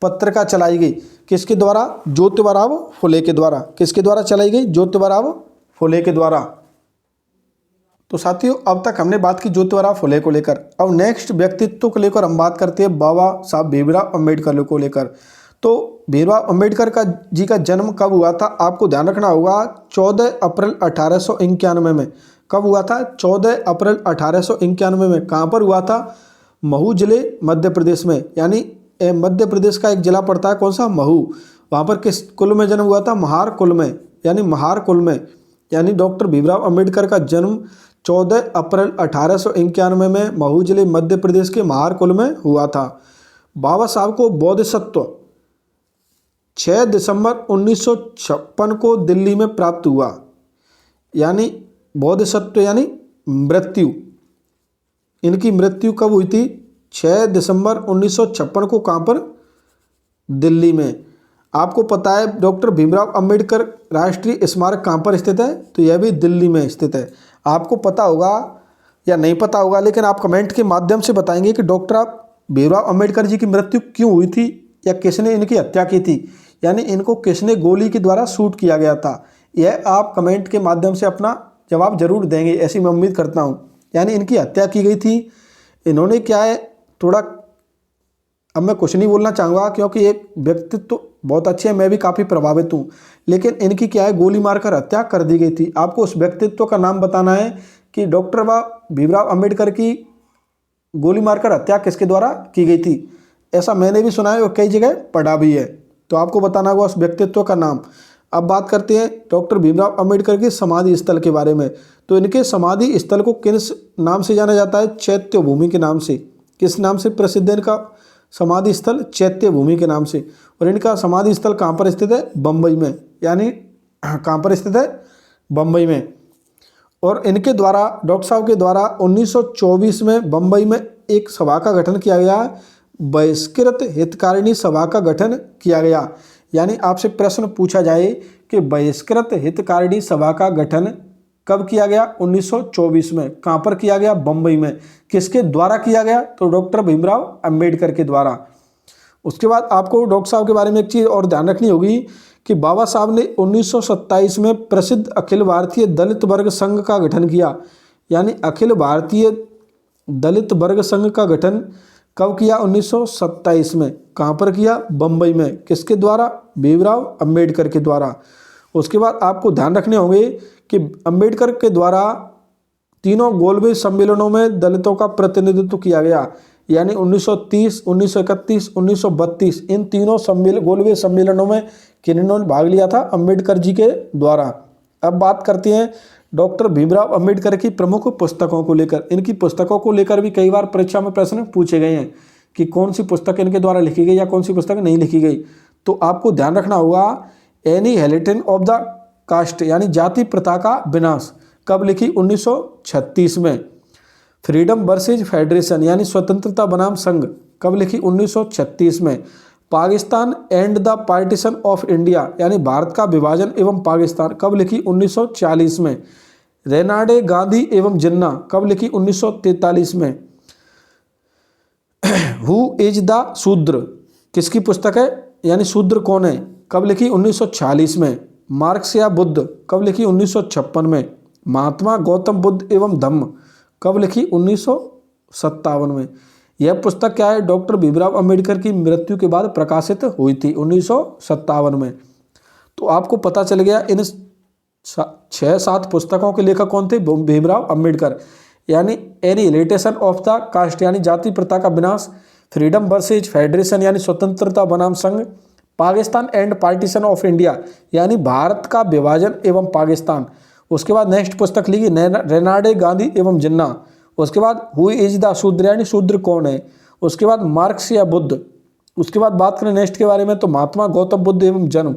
पत्रिका चलाई गई। किसके द्वारा? ज्योतिबा फुले के द्वारा। किसके द्वारा चलाई गई? ज्योतिबा फुले के द्वारा। तो साथियों, अब तक हमने बात की ज्योतिबा फुले को लेकर। अब नेक्स्ट व्यक्तित्व को लेकर हम बात करते हैं बाबा साहब भीमराव अम्बेडकर को लेकर। तो भीमराव अम्बेडकर जी का जन्म कब हुआ था? आपको ध्यान रखना होगा 14 अप्रैल 1891 में। कब हुआ था? 14 अप्रैल 1891 में। कहाँ पर हुआ था? महू जिले मध्य प्रदेश में। यानी मध्य प्रदेश का एक जिला पड़ता है, कौन सा? महू। वहाँ पर किस कुल में जन्म हुआ था? महार कुल में, यानी महार कुल में। यानी डॉक्टर भीमराव अम्बेडकर का जन्म 14 अप्रैल 1891 में महू जिले मध्य प्रदेश के महार कुल में हुआ था। बाबा साहब को बोधिसत्व 6 दिसंबर 1956 को दिल्ली में प्राप्त हुआ। यानी बोधिसत्व यानी मृत्यु, इनकी मृत्यु कब हुई थी? 6 दिसंबर 1956 को। कहाँ पर? दिल्ली में। आपको पता है डॉक्टर भीमराव अंबेडकर राष्ट्रीय स्मारक कहाँ पर स्थित है? तो यह भी दिल्ली में स्थित है। आपको पता होगा या नहीं पता होगा, लेकिन आप कमेंट के माध्यम से बताएंगे कि डॉक्टर भीमराव अंबेडकर जी की मृत्यु क्यों हुई थी या किसने इनकी हत्या की थी, यानी इनको किसने गोली के द्वारा शूट किया गया था। यह आप कमेंट के माध्यम से अपना जवाब जरूर देंगे, ऐसी मैं उम्मीद करता हूँ। यानी इनकी हत्या की गई थी। इन्होंने क्या है, थोड़ा अब मैं कुछ नहीं बोलना चाहूँगा क्योंकि एक व्यक्तित्व तो बहुत अच्छे हैं, मैं भी काफ़ी प्रभावित हूँ, लेकिन इनकी क्या है, गोली मारकर हत्या कर दी गई थी। आपको उस व्यक्तित्व का नाम बताना है कि डॉक्टर भीमराव अंबेडकर की गोली मारकर हत्या किसके द्वारा की गई थी। ऐसा मैंने भी सुना है और कई जगह पढ़ा भी है, तो आपको बताना होगा उस व्यक्तित्व का नाम। अब बात करते हैं डॉक्टर भीमराव अंबेडकर के समाधि स्थल के बारे में। तो इनके समाधि स्थल को किस नाम से जाना जाता है? चैत्य भूमि के नाम से। किस नाम से प्रसिद्ध है इनका समाधि स्थल? चैत्य भूमि के नाम से। और इनका समाधि स्थल कहाँ पर स्थित है? बम्बई में। यानी कहाँ पर स्थित है? बम्बई में। और इनके द्वारा, डॉक्टर साहब के द्वारा 1924 में बम्बई में एक सभा का गठन किया गया, बहिष्कृत हितकारिणी सभा का गठन किया गया। यानी आपसे प्रश्न पूछा जाए कि बहिष्कृत हितकारिणी सभा का गठन कब किया गया? 1924 में। कहाँ पर किया गया? बम्बई में। किसके द्वारा किया गया? तो डॉक्टर भीमराव अंबेडकर के द्वारा। उसके बाद आपको डॉक्टर साहब के बारे में एक चीज़ और ध्यान रखनी होगी कि बाबा साहब ने 1927 में प्रसिद्ध अखिल भारतीय दलित वर्ग संघ का गठन किया। यानी अखिल भारतीय दलित वर्ग संघ का गठन कब किया? 1927 में। कहाँ पर किया? बम्बई में। किसके द्वारा? भीमराव अंबेडकर के द्वारा। उसके बाद आपको ध्यान रखने होंगे कि अंबेडकर के द्वारा तीनों गोलमेज सम्मेलनों में दलितों का प्रतिनिधित्व किया गया। यानी 1930, 1931, 1932 इन तीनों गोलमेज सम्मेलनों में किन्होंने भाग लिया था? अंबेडकर जी के द्वारा। अब बात करते हैं डॉक्टर भीमराव अंबेडकर की प्रमुख पुस्तकों को लेकर। इनकी पुस्तकों को लेकर भी कई बार परीक्षा में प्रश्न पूछे गए हैं कि कौन सी पुस्तक इनके द्वारा लिखी गई या कौन सी पुस्तक नहीं लिखी गई। तो आपको ध्यान रखना होगा एनिहिलेशन ऑफ द कास्ट यानी जाति प्रथा का विनाश कब लिखी? 1936 में। फ्रीडम वर्सेज फेडरेशन यानी स्वतंत्रता बनाम संघ कब लिखी? 1936 में। Pakistan and the partition of India यानी भारत का विभाजन एवं पाकिस्तान कब लिखी? 1940 में। रेनाडे गांधी एवं जिन्ना कब लिखी? 1943 में। हु इज द शूद्र किसकी पुस्तक है? यानी शूद्र कौन है? कब लिखी? 1946 में। मार्क्स या बुद्ध कब लिखी? 1956 में। महात्मा गौतम बुद्ध एवं धम्म कब लिखी? 1957 में। यह पुस्तक क्या है, डॉक्टर भीमराव अंबेडकर की मृत्यु के बाद प्रकाशित हुई थी 1957 में। तो आपको पता चल गया इन 6-7 पुस्तकों के लेखक कौन थे, भीमराव अंबेडकर। यानी एनिहिलेशन ऑफ द कास्ट यानी जाति प्रथा का विनाश, फ्रीडम वर्सेज फेडरेशन यानी स्वतंत्रता बनाम संघ, Pakistan and partition of India यानी भारत का विभाजन एवं पाकिस्तान। उसके बाद नेक्स्ट पुस्तक लिखी रेनाल्डे गांधी एवं जिन्ना। उसके बाद हु इज द शूद्र यानी शूद्र कौन है। उसके बाद मार्क्स या बुद्ध। उसके बाद बात करें नेक्स्ट के बारे में तो महात्मा गौतम बुद्ध एवं जन्म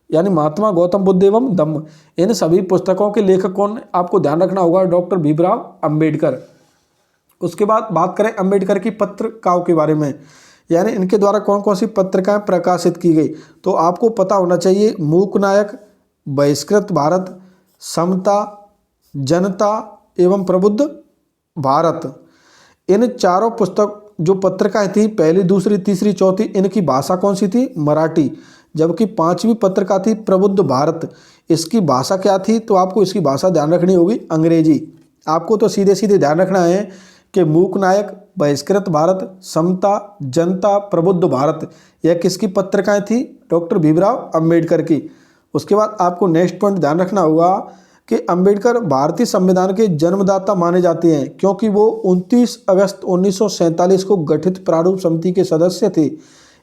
यानी महात्मा गौतम बुद्ध एवं धम्म। इन सभी पुस्तकों के लेखक कौन, आपको ध्यान रखना होगा, डॉक्टर भीमराव अंबेडकर। उसके बाद बात करें अंबेडकर की पत्रिकाओं के बारे में, यानी इनके द्वारा कौन कौन सी पत्रिकाएं प्रकाशित की गई, तो आपको पता होना चाहिए मूक नायक, बहिष्कृत भारत, समता, जनता एवं प्रबुद्ध भारत। इन चारों पुस्तक जो पत्रिकाएं थी, पहली, दूसरी, तीसरी, चौथी, इनकी भाषा कौन सी थी, मराठी। जबकि 5वीं पत्रिका थी प्रबुद्ध भारत, इसकी भाषा क्या थी, तो आपको इसकी भाषा ध्यान रखनी होगी अंग्रेजी। आपको तो सीधे सीधे ध्यान रखना है कि मूक नायक, बहिष्कृत भारत, समता, जनता, प्रबुद्ध भारत, यह किसकी पत्रिकाएं थी, डॉक्टर भीमराव अंबेडकर की। उसके बाद आपको नेक्स्ट पॉइंट ध्यान रखना होगा कि अंबेडकर भारतीय संविधान के जन्मदाता माने जाते हैं, क्योंकि वो 29 अगस्त 1947 को गठित प्रारूप समिति के सदस्य थे।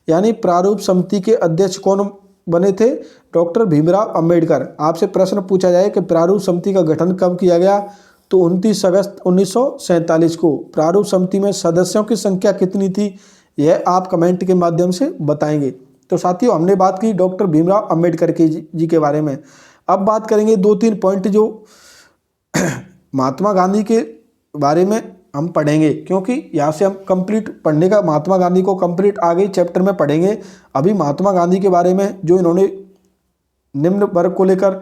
यानी प्रारूप समिति के अध्यक्ष कौन बने थे, डॉक्टर भीमराव अंबेडकर। आपसे प्रश्न पूछा जाए कि प्रारूप समिति का गठन कब किया गया, तो 29 अगस्त 1947 को। प्रारूप समिति में सदस्यों की संख्या कितनी थी, यह आप कमेंट के माध्यम से बताएंगे। तो साथियों, हमने बात की डॉक्टर भीमराव अंबेडकर जी के बारे में। अब बात करेंगे 2-3 पॉइंट जो महात्मा गांधी के बारे में हम पढ़ेंगे, क्योंकि यहाँ से हम कंप्लीट पढ़ने का, महात्मा गांधी को कंप्लीट आगे चैप्टर में पढ़ेंगे। अभी महात्मा गांधी के बारे में जो इन्होंने निम्न वर्ग को लेकर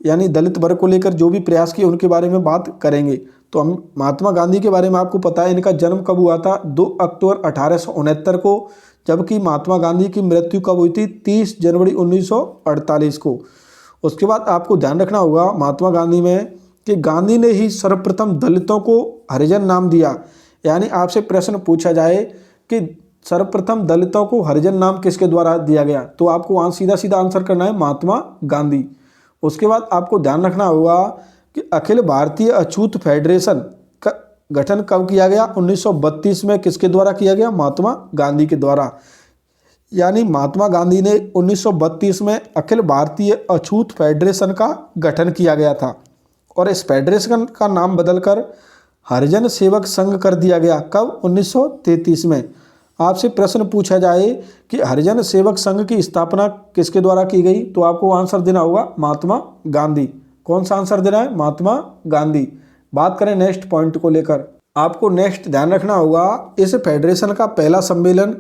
यानी दलित वर्ग को लेकर जो भी प्रयास किए उनके बारे में बात करेंगे। तो हम महात्मा गांधी के बारे में आपको पता है इनका जन्म कब हुआ था, 2 अक्टूबर 1869 को। जबकि महात्मा गांधी की मृत्यु कब हुई थी, 30 जनवरी 1948 को। उसके बाद आपको ध्यान रखना होगा महात्मा गांधी में कि गांधी ने ही सर्वप्रथम दलितों को हरिजन नाम दिया। यानी आपसे प्रश्न पूछा जाए कि सर्वप्रथम दलितों को हरिजन नाम किसके द्वारा दिया गया, तो आपको वहाँ सीधा सीधा आंसर करना है महात्मा गांधी। उसके बाद आपको ध्यान रखना होगा कि अखिल भारतीय अछूत फेडरेशन का गठन कब किया गया, 1932 में किसके द्वारा किया गया, महात्मा गांधी के द्वारा। यानी महात्मा गांधी ने 1932 में अखिल भारतीय अछूत फेडरेशन का गठन किया गया था और इस फेडरेशन का नाम बदलकर हरिजन सेवक संघ कर दिया गया। कब, 1933 में। आपसे प्रश्न पूछा जाए कि हरिजन सेवक संघ की स्थापना किसके द्वारा की गई, तो आपको आंसर देना होगा महात्मा गांधी। कौन सा आंसर देना है, महात्मा गांधी। बात करें नेक्स्ट पॉइंट को लेकर, आपको नेक्स्ट ध्यान रखना होगा इस फेडरेशन का पहला सम्मेलन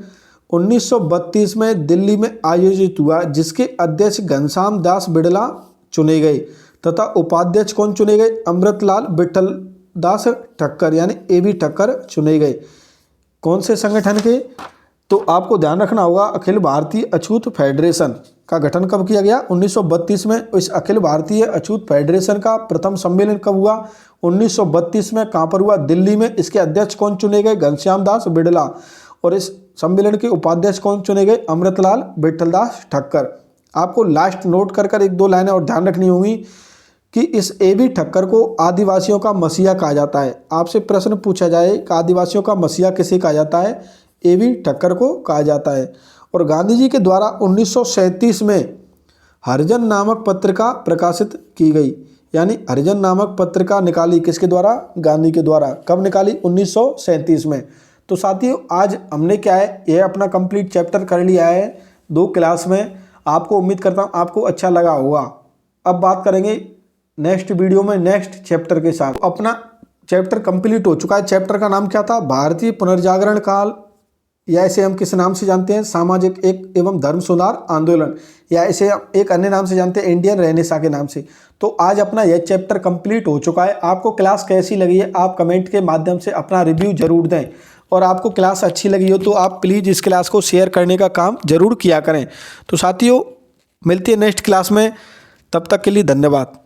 1932 में दिल्ली में आयोजित हुआ, जिसके अध्यक्ष घनश्याम दास बिड़ला चुने गए तथा उपाध्यक्ष कौन चुने गए, अमृतलाल विठल दास ठक्कर यानी AB ठक्कर चुने गए। कौन से संगठन के, तो आपको ध्यान रखना होगा अखिल भारतीय अछूत फेडरेशन का गठन कब किया गया, 1932 में। इस अखिल भारतीय अछूत फेडरेशन का प्रथम सम्मेलन कब हुआ, 1932 में। कहाँ पर हुआ, दिल्ली में। इसके अध्यक्ष कौन चुने गए, घनश्याम दास बिड़ला। और इस सम्मेलन के उपाध्यक्ष कौन चुने गए, अमृतलाल विठलदास ठक्कर। आपको लास्ट नोट कर 1-2 लाइनें और ध्यान रखनी होंगी कि इस AB ठक्कर को आदिवासियों का मसीहा कहा जाता है। आपसे प्रश्न पूछा जाए कि आदिवासियों का मसीहा किसे कहा जाता है, AB ठक्कर को कहा जाता है। और गांधी जी के द्वारा 1937 में हरिजन नामक पत्रिका प्रकाशित की गई। यानी हरिजन नामक पत्रिका निकाली किसके द्वारा, गांधी के द्वारा। कब निकाली, 1937 में। तो साथियों, आज हमने क्या है, यह अपना कंप्लीट चैप्टर कर लिया है 2 क्लास में। आपको उम्मीद करता हूँ आपको अच्छा लगा होगा। अब बात करेंगे नेक्स्ट वीडियो में नेक्स्ट चैप्टर के साथ। अपना चैप्टर कंप्लीट हो चुका है। चैप्टर का नाम क्या था, भारतीय पुनर्जागरण काल, या इसे हम किस नाम से जानते हैं, सामाजिक एक एवं धर्म सुधार आंदोलन, या इसे एक अन्य नाम से जानते हैं इंडियन रेनेसां के नाम से। तो आज अपना यह चैप्टर कंप्लीट हो चुका है। आपको क्लास कैसी लगी है, आप कमेंट के माध्यम से अपना रिव्यू जरूर दें। और आपको क्लास अच्छी लगी हो तो आप प्लीज़ इस क्लास को शेयर करने का काम जरूर किया करें। तो साथियों, मिलती है नेक्स्ट क्लास में, तब तक के लिए धन्यवाद।